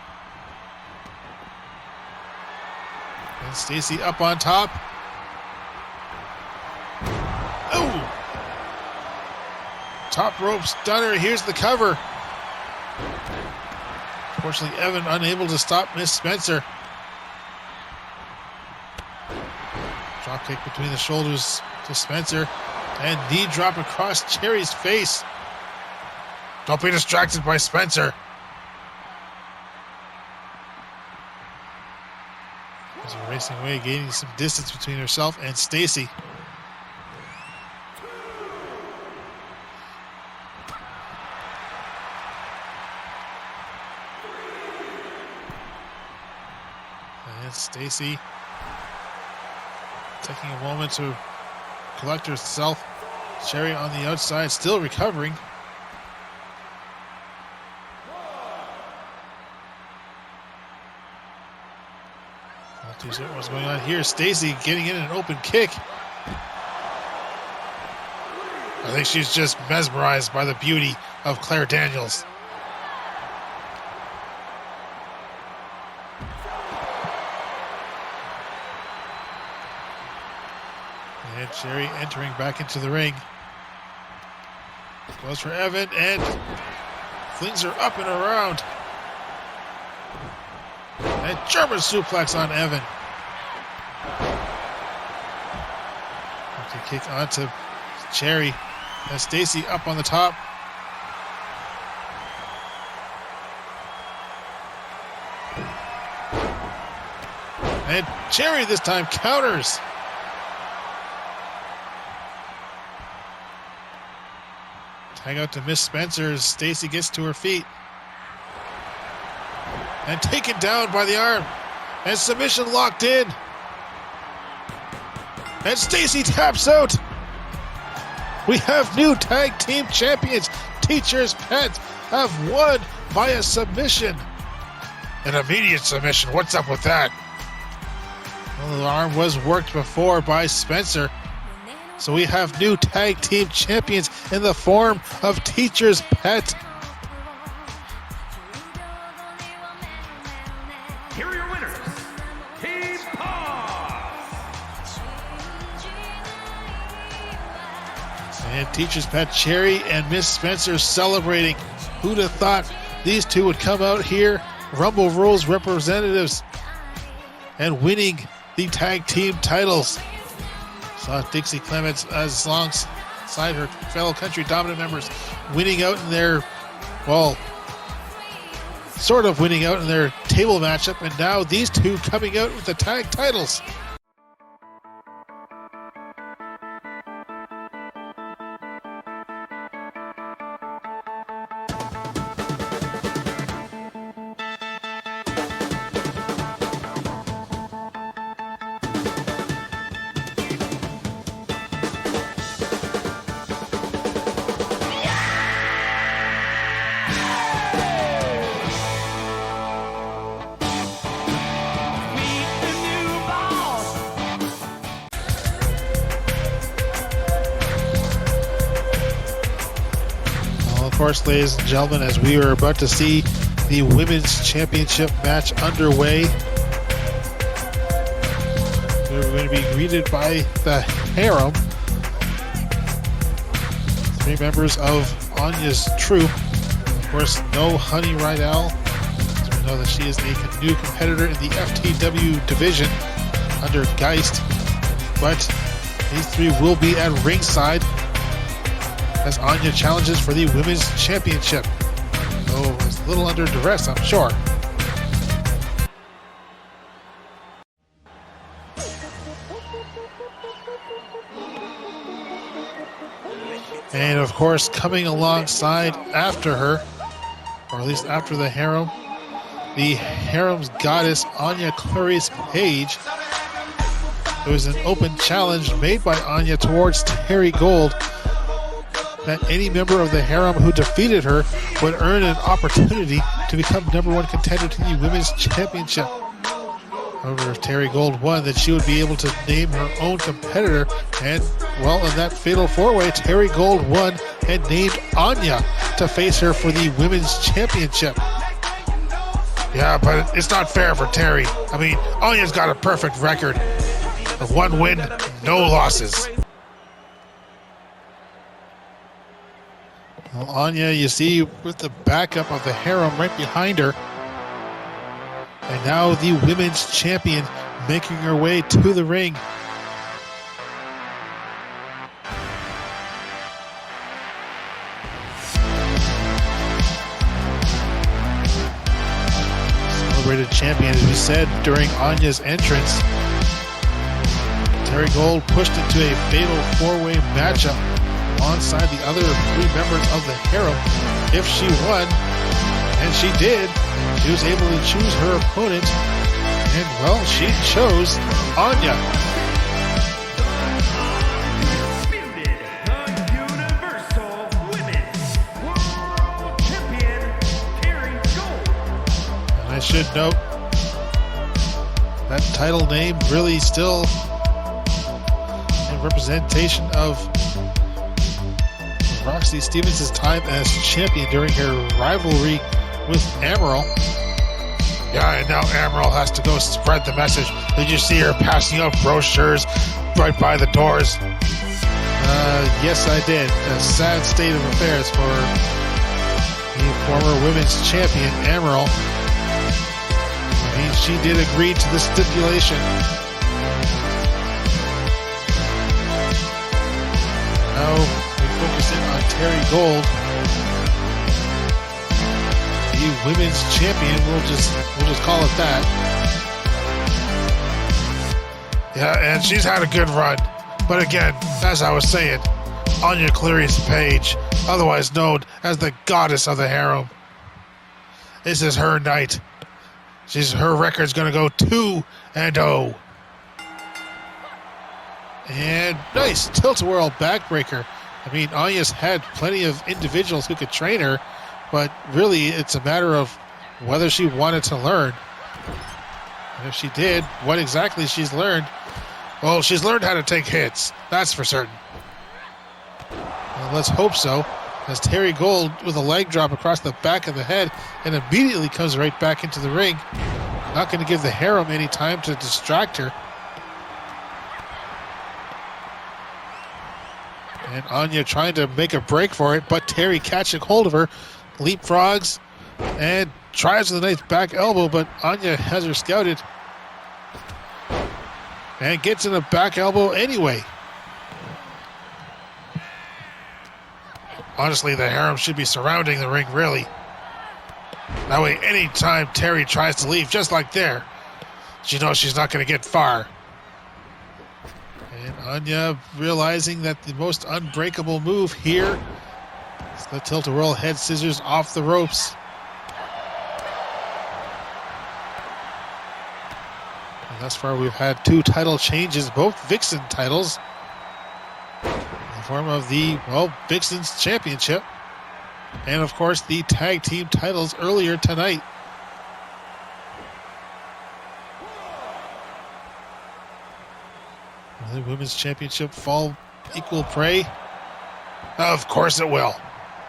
And Stacy up on top. Oh! Top rope stunner. Here's the cover. Unfortunately, Evan unable to stop Miss Spencer. Drop kick between the shoulders to Spencer. And knee drop across Terri's face. Don't be distracted by Spencer. She's racing away, gaining some distance between herself and Stacy. And Stacy taking a moment to collect herself. Terri on the outside, still recovering. Not too sure what's going on here. Stacy getting in an open kick. I think she's just mesmerized by the beauty of Claire Daniels. And Terri entering back into the ring. Goes for Evan and flings her up and around. And German suplex on Evan. Empty kick onto Terri and Stacy up on the top. And Terri this time counters. Tag out to Miss Spencer as Stacy gets to her feet. And taken down by the arm. And submission locked in. And Stacy taps out. We have new tag team champions. Teacher's Pet have won via submission. An immediate submission. What's up with that? Well, the arm was worked before by Spencer. So we have new tag team champions in the form of Teacher's Pet. Here are your winners, Team Paw. And Teacher's Pet, Terri and Miss Spencer celebrating. Who'd have thought these two would come out here, Rumble Rules representatives, and winning the tag team titles. Saw Dixie Clements as alongside her fellow Country Dominant members winning out in their, well, sort of winning out in their table matchup, and now these two coming out with the tag titles. Of course, ladies and gentlemen, as we are about to see the Women's Championship match underway, we're going to be greeted by the Harem, 3 members of Anya's troupe. Of course, no Honey Rydell, as we know that she is a new competitor in the FTW division under Geist, but these 3 will be at ringside as Anya challenges for the Women's Championship. Oh, it's a little under duress, I'm sure. And of course, coming alongside after her, or at least after the Harem, the Harem's goddess, Anya Clarice Page. It was an open challenge made by Anya towards Terri Golde, that any member of the Harem who defeated her would earn an opportunity to become #1 contender to the Women's Championship. However, if Terri Golde won, then she would be able to name her own competitor. And, well, in that fatal 4-way, Terri Golde won and named Anya to face her for the Women's Championship. Yeah, but it's not fair for Terri. I mean, Anya's got a perfect record of 1 win, no losses. Well, Anya, you see, with the backup of the Harem right behind her. And now the Women's Champion making her way to the ring. Celebrated champion, as we said during Anya's entrance. Terri Golde pushed into a fatal 4-way matchup alongside the other 3 members of the Harem. If she won, and she did, she was able to choose her opponent, and, well, she chose Anya. Undisputed, the Universal Women's World Champion, Terri Golde. And I should note, that title name really still in representation of Roxy Stevens' time as champion during her rivalry with Amaral. Yeah, and now Amaral has to go spread the message. Did you see her passing out brochures right by the doors? Yes, I did. A sad state of affairs for the former women's champion, Amaral. I mean, she did agree to the stipulation. Now we focus in on Terri Golde, the women's champion. We'll just call it that. Yeah, and she's had a good run. But again, as I was saying, Anya Clarice Page, otherwise known as the goddess of the harem. This is her night. Her record's going to go 2-0. And nice tilt-a-whirl backbreaker. I mean, Anya's had plenty of individuals who could train her, but really it's a matter of whether she wanted to learn. And if she did, what exactly she's learned. Well, she's learned how to take hits. That's for certain. Well, let's hope so, as Terri Golde with a leg drop across the back of the head and immediately comes right back into the ring. Not going to give the harem any time to distract her. And Anya trying to make a break for it, but Terri catching hold of her, leapfrogs, and tries with a nice back elbow, but Anya has her scouted. And gets in a back elbow anyway. Honestly, the harem should be surrounding the ring, really. That way, anytime Terri tries to leave, just like there, she knows she's not going to get far. And Anya realizing that the most unbreakable move here is the tilt-a-whirl head scissors off the ropes. And thus far, we've had 2 title changes, both Vixen titles, in the form of the, Vixen's Championship. And, of course, the tag team titles earlier tonight. Will the Women's Championship fall equal prey? Of course it will.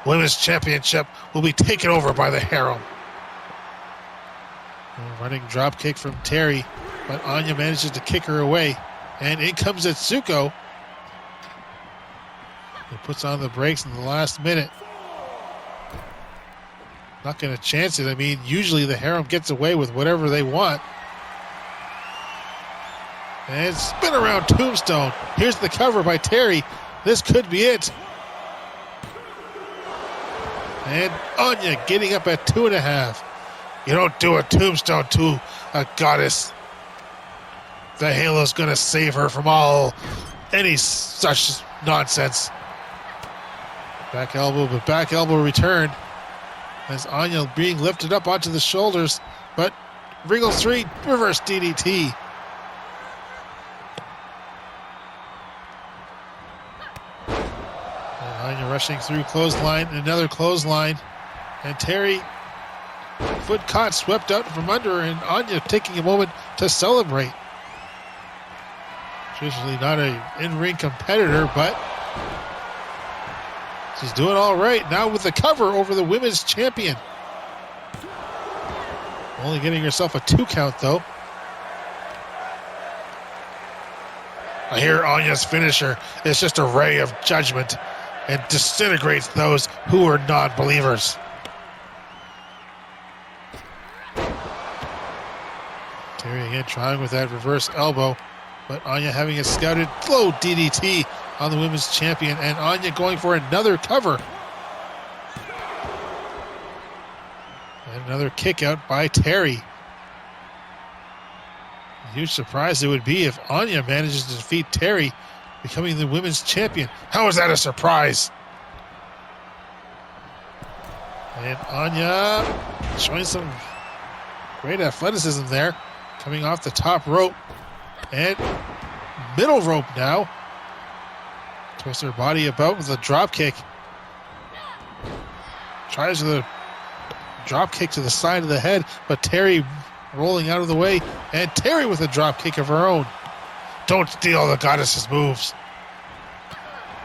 Women's Championship will be taken over by the harem. A running drop kick from Terri, but Anya manages to kick her away. And in comes Atsuko. He puts on the brakes in the last minute. Not going to chance it. I mean, usually the harem gets away with whatever they want. And spin around tombstone. Here's the cover by Terri. This could be it. And Anya getting up at 2.5. You don't do a tombstone to a goddess. The halo's going to save her from any such nonsense. Back elbow, but back elbow return. As Anya being lifted up onto the shoulders, but Regal 3 reverse DDT. And Anya rushing through clothesline, another clothesline, and Terri foot caught, swept out from under her, and Anya taking a moment to celebrate. Usually not an in-ring competitor, but she's doing all right now with the cover over the women's champion. Only getting herself a 2 count, though. I hear Anya's finisher is just a ray of judgment and disintegrates those who are non-believers. Terri again trying with that reverse elbow, but Anya having a scouted low DDT on the women's champion, and Anya going for another cover. And another kick out by Terri. A huge surprise it would be if Anya manages to defeat Terri, becoming the women's champion. How is that a surprise? And Anya showing some great athleticism there, coming off the top rope. And middle rope now. Twists her body about with a drop kick. Tries with a drop kick to the side of the head, but Terri rolling out of the way, and Terri with a drop kick of her own. Don't steal the goddess's moves.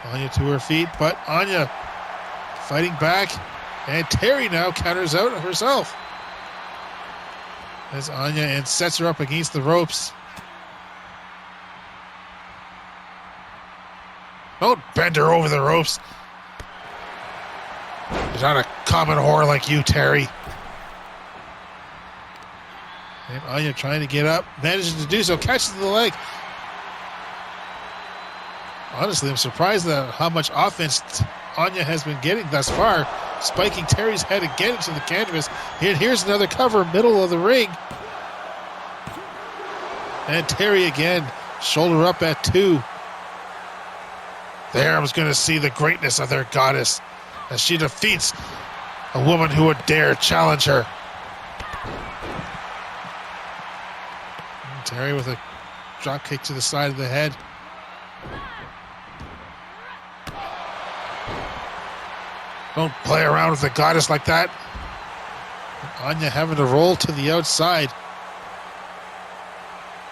Anya to her feet, but Anya fighting back, and Terri now counters out herself. As Anya and sets her up against the ropes. Don't bend her over the ropes. She's not a common whore like you, Terri. And Anya trying to get up, manages to do so, catches the leg. Honestly, I'm surprised at how much offense Anya has been getting thus far, spiking Terri's head again into the canvas. And here's another cover, middle of the ring. And Terri again, shoulder up at 2. The Harem's going to see the greatness of their goddess as she defeats a woman who would dare challenge her. And Terri with a drop kick to the side of the head. Don't play around with the goddess like that. Anya having to roll to the outside.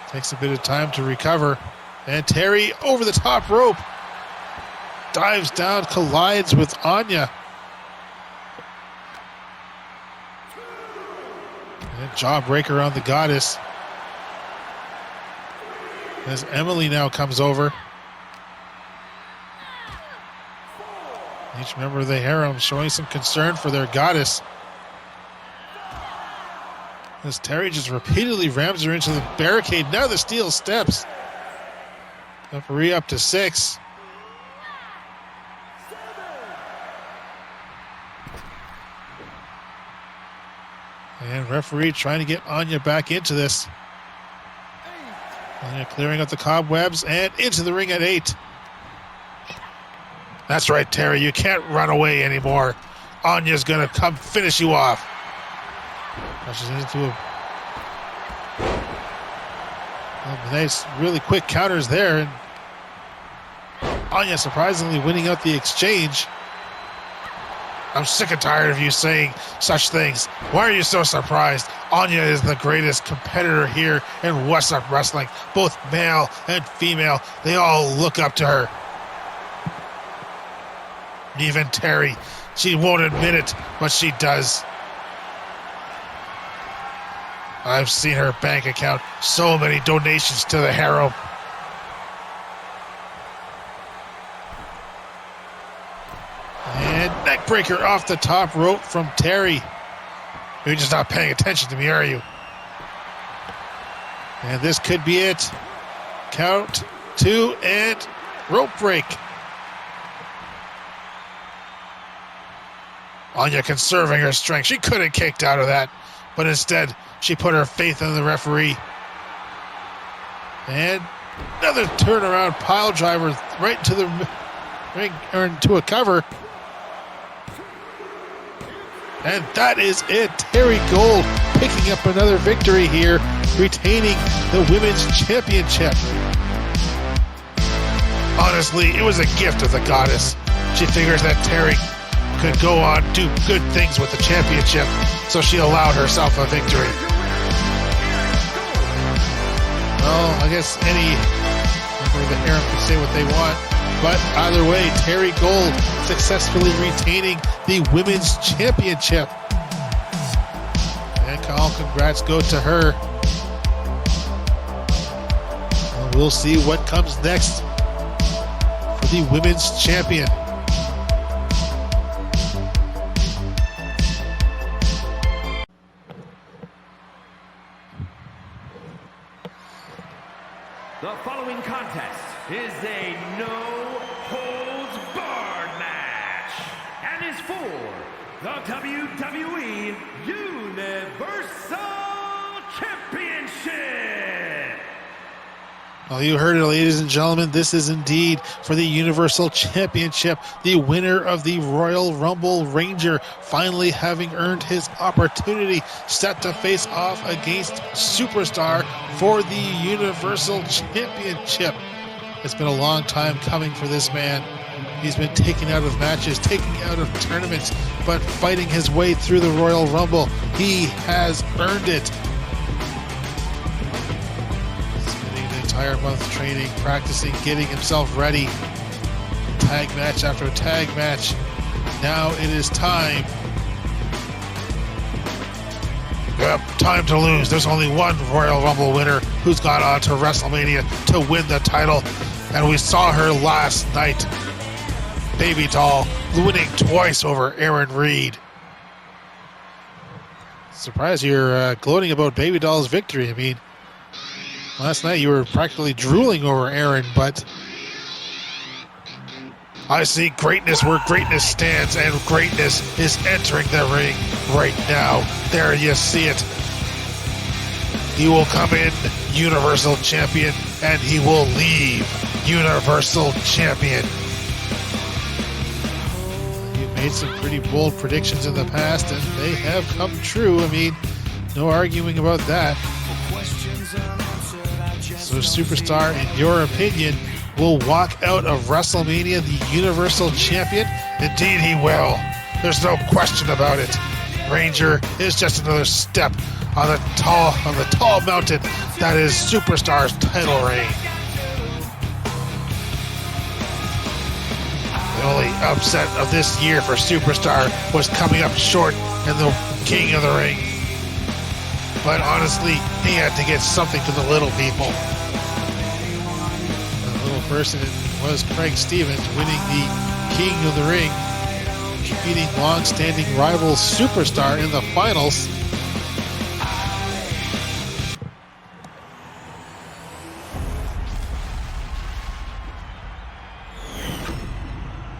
Takes a bit of time to recover. And Terri over the top rope. Dives down, collides with Anya. And jawbreaker on the goddess. As Emily now comes over. Each member of the Harem showing some concern for their goddess. As Terri just repeatedly rams her into the barricade. Now the steel steps. Referee up to 6. And referee trying to get Anya back into this. Anya clearing up the cobwebs and into the ring at 8. That's right, Terri. You can't run away anymore. Anya's going to come finish you off. Rushes into a nice, really quick counters there. And Anya surprisingly winning out the exchange. I'm sick and tired of you saying such things. Why are you so surprised? Anya is the greatest competitor here in What's Up Wrestling. Both male and female, they all look up to her. Even Terri, she won't admit it, but she does. I've seen her bank account, so many donations to the Harem. And neckbreaker off the top rope from Terri. You're just not paying attention to me, are you? And this could be it. Count 2 and rope break. Anya conserving her strength. She could have kicked out of that, but instead she put her faith in the referee. And another turnaround pile driver right into the ring, or into a cover. And that is it. Terri Golde picking up another victory here, retaining the Women's Championship. Honestly, it was a gift of the goddess. She figures that Terri could go on, do good things with the championship, so she allowed herself a victory. Well, I guess any member of the Harem can say what they want, but either way, Terri Golde successfully retaining the Women's Championship. And all congrats go to her. And we'll see what comes next for the Women's Champion. The following contest is a no-holds-barred match and is for the WWE Universal Championship. Well, you heard it, ladies and gentlemen. This is indeed for the Universal Championship. The winner of the Royal Rumble, Ranger, finally having earned his opportunity, set to face off against Superstar for the Universal Championship. It's been a long time coming for this man. He's been taken out of matches, taken out of tournaments, but fighting his way through the Royal Rumble. He has earned it. Entire month training, practicing, getting himself ready. Tag match after tag match. Now it is time. Yep, time to lose. There's only one Royal Rumble winner who's gone on to WrestleMania to win the title, and we saw her last night. Baby Doll winning twice over Aaron Reed. Surprised you're gloating about Baby Doll's victory. I mean, last night you were practically drooling over Aaron, but I see greatness where greatness stands, and greatness is entering the ring right now. There you see it. He will come in Universal Champion, and he will leave Universal Champion. You made some pretty bold predictions in the past, and they have come true. I mean, no arguing about that. So Superstar, in your opinion, will walk out of WrestleMania the Universal Champion? Indeed he will. There's no question about it. Ranger is just another step on the tall mountain that is Superstar's title reign. The only upset of this year for Superstar was coming up short in the King of the Ring. But honestly, he had to get something to the little people. The little person was Craig Stevens, winning the King of the Ring, defeating long-standing rival Superstar in the finals.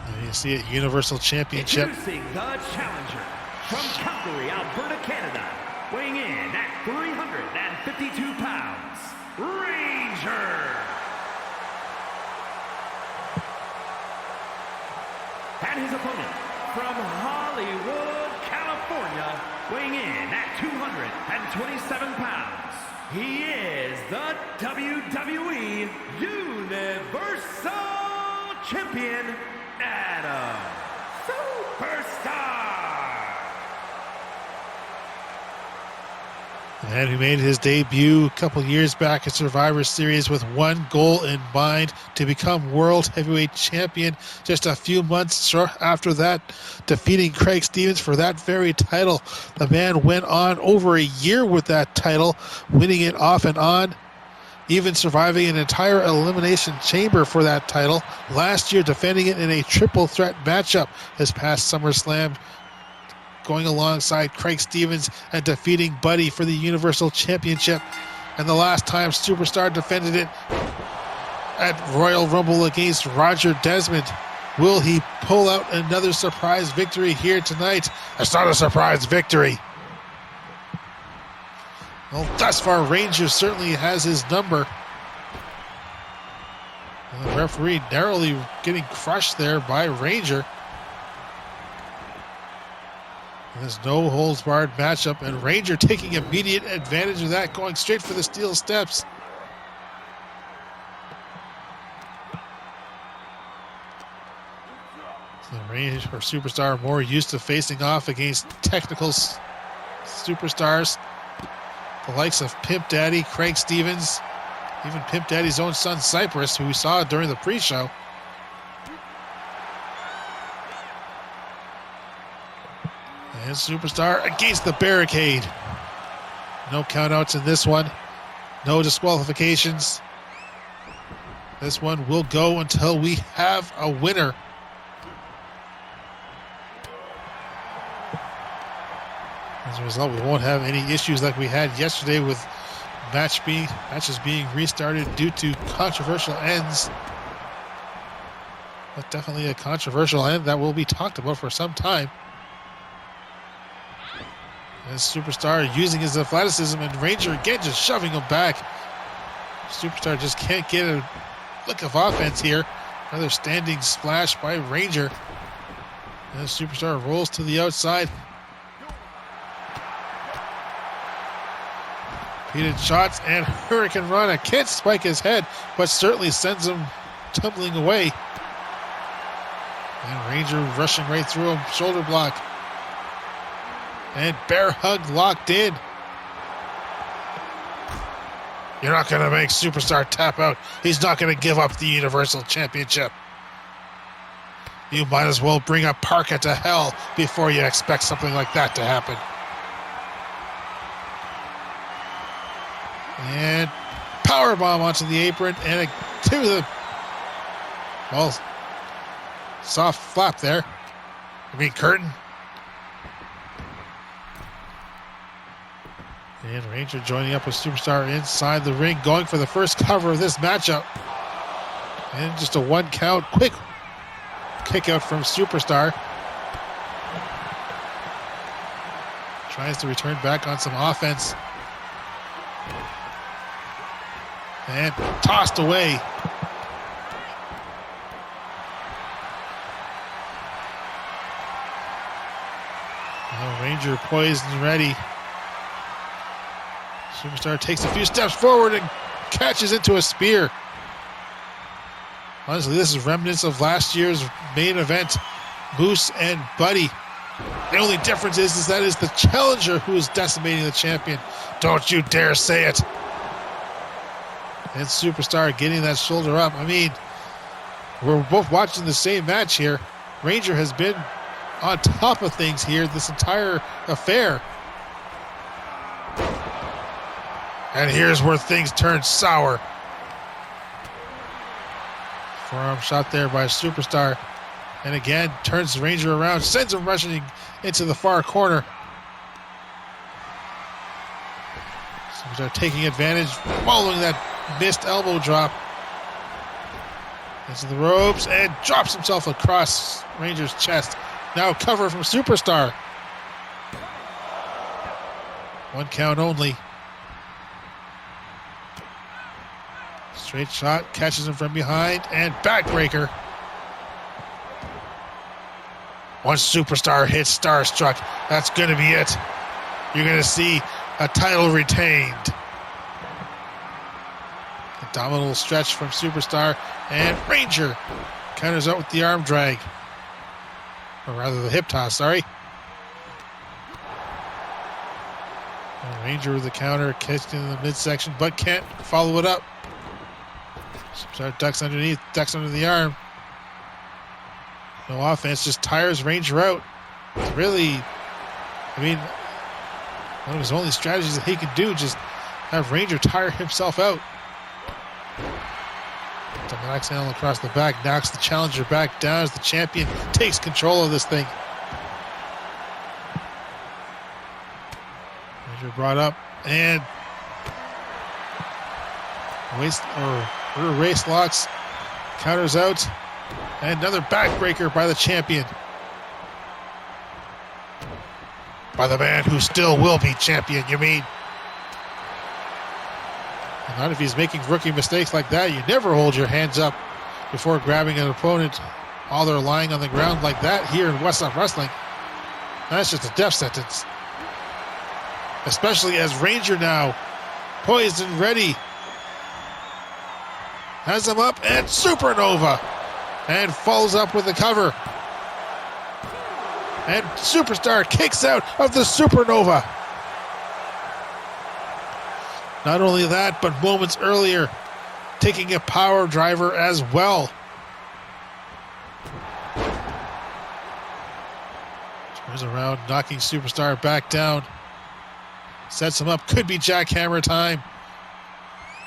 And you see it, Universal Championship. Introducing the challenger from Calgary, Alberta, Canada, weighing in at 352 pounds, Ranger. And his opponent from Hollywood, California, weighing in at 227 pounds. He is the WWE Universal Champion, Adam Superstar. And he made his debut a couple years back at Survivor Series with one goal in mind: to become World Heavyweight Champion. Just a few months short after that, defeating Craig Stevens for that very title. The man went on over a year with that title, winning it off and on, even surviving an entire elimination chamber for that title. Last year, defending it in a triple threat matchup this past SummerSlam, going alongside Craig Stevens and defeating Buddy for the Universal Championship. And the last time Superstar defended it at Royal Rumble against Roger Desmond. Will he pull out another surprise victory here tonight? It's not a surprise victory. Well, thus far, Ranger certainly has his number. And the referee narrowly getting crushed there by Ranger. There's no holds barred matchup, and Ranger taking immediate advantage of that, going straight for the steel steps. So Ranger or Superstar more used to facing off against technical superstars, the likes of Pimp Daddy, Craig Stevens, even Pimp Daddy's own son Cypress, who we saw during the pre-show. And Superstar against the barricade. No countouts in this one. No disqualifications. This one will go until we have a winner. As a result, we won't have any issues like we had yesterday with matches being restarted due to controversial ends. But definitely a controversial end that will be talked about for some time. As Superstar using his athleticism, and Ranger again just shoving him back. Superstar just can't get a lick of offense here. Another standing splash by Ranger. And Superstar rolls to the outside. Repeated shots and Hurricane Rana. Can't spike his head, but certainly sends him tumbling away. And Ranger rushing right through him. Shoulder block. And bear hug locked in. You're not going to make Superstar tap out. He's not going to give up the Universal Championship. You might as well bring a parka to hell before you expect something like that to happen. And powerbomb onto the apron and to the, well, soft flap there. I mean curtain. And Ranger joining up with Superstar inside the ring, going for the first cover of this matchup. And just a one count, quick kick out from Superstar. Tries to return back on some offense. And tossed away. Now Ranger poised and ready. Superstar takes a few steps forward and catches into a spear. Honestly, this is remnants of last year's main event, Moose and Buddy. The only difference is that is the challenger who is decimating the champion. Don't you dare say it. And Superstar getting that shoulder up. I mean, we're both watching the same match here. Ranger has been on top of things here this entire affair. And here's where things turn sour. Forearm shot there by Superstar. And again, turns Ranger around, sends him rushing into the far corner. Superstar taking advantage, following that missed elbow drop. Into the ropes and drops himself across Ranger's chest. Now cover from Superstar. 1 count only. Straight shot, catches him from behind, and backbreaker. Once Superstar hits Starstruck, that's going to be it. You're going to see a title retained. Abdominal stretch from Superstar, and Ranger counters out with the arm drag. Or rather the hip toss, sorry. And Ranger with the counter, kicked in the midsection, but can't follow it up. Superstar ducks underneath, ducks under the arm. No offense, just tires Ranger out. It's really, I mean, one of his only strategies that he can do, just have Ranger tire himself out. Dramatic handle across the back, knocks the challenger back down as the champion takes control of this thing. Ranger brought up and rear race locks, counters out, and another backbreaker by the champion. By the man who still will be champion, you mean? And not if he's making rookie mistakes like that. You never hold your hands up before grabbing an opponent while they're lying on the ground like that here in West Up Wrestling. That's just a death sentence. Especially as Ranger now, poised and ready, has him up and supernova, and follows up with the cover. And Superstar kicks out of the supernova. Not only that, but moments earlier, taking a power driver as well. Turns around, knocking Superstar back down. Sets him up, could be jackhammer time.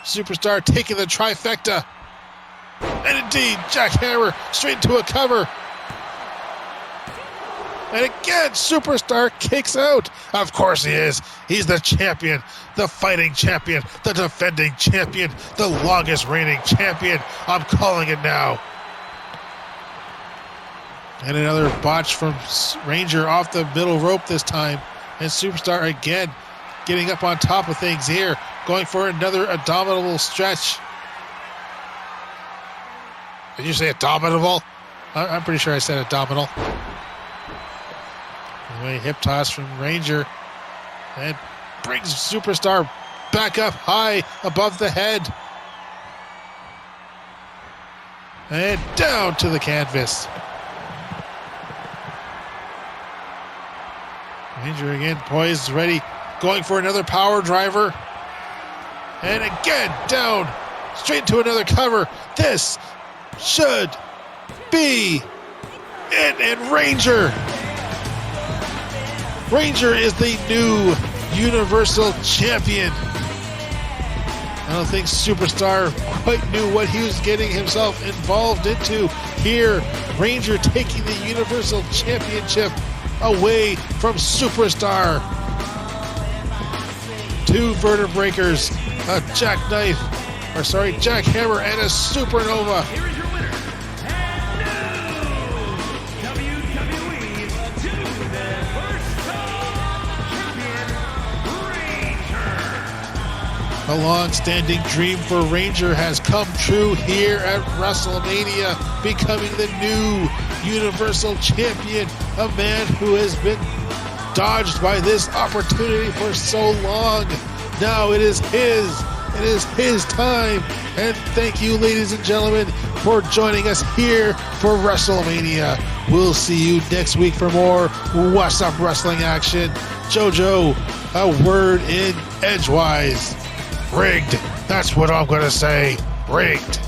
Superstar taking the trifecta. And indeed, jackhammer straight into a cover. And again, Superstar kicks out. Of course he is. He's the champion, the fighting champion, the defending champion, the longest reigning champion. I'm calling it now. And another botch from Ranger off the middle rope this time. And Superstar again getting up on top of things here, going for another abdominal stretch. Did you say abdominal? I'm pretty sure I said abdominal. Anyway, hip toss from Ranger. And brings Superstar back up high above the head. And down to the canvas. Ranger again poised, ready, going for another power driver. And again, down, straight into another cover. This should be it. And Ranger is the new Universal Champion. I don't think Superstar quite knew what he was getting himself involved into here. Ranger taking the Universal Championship away from Superstar. 2 vertebreakers, a jackhammer, and a supernova. Here is your winner, and A long-standing dream for Ranger has come true here at WrestleMania, becoming the new Universal Champion, a man who has been dodged by this opportunity for so long. Now it is his time, and thank you, ladies and gentlemen, for joining us here for WrestleMania. We'll see you next week for more What's Up Wrestling action. JoJo, a word in edgewise. Rigged. That's what I'm gonna say. Rigged.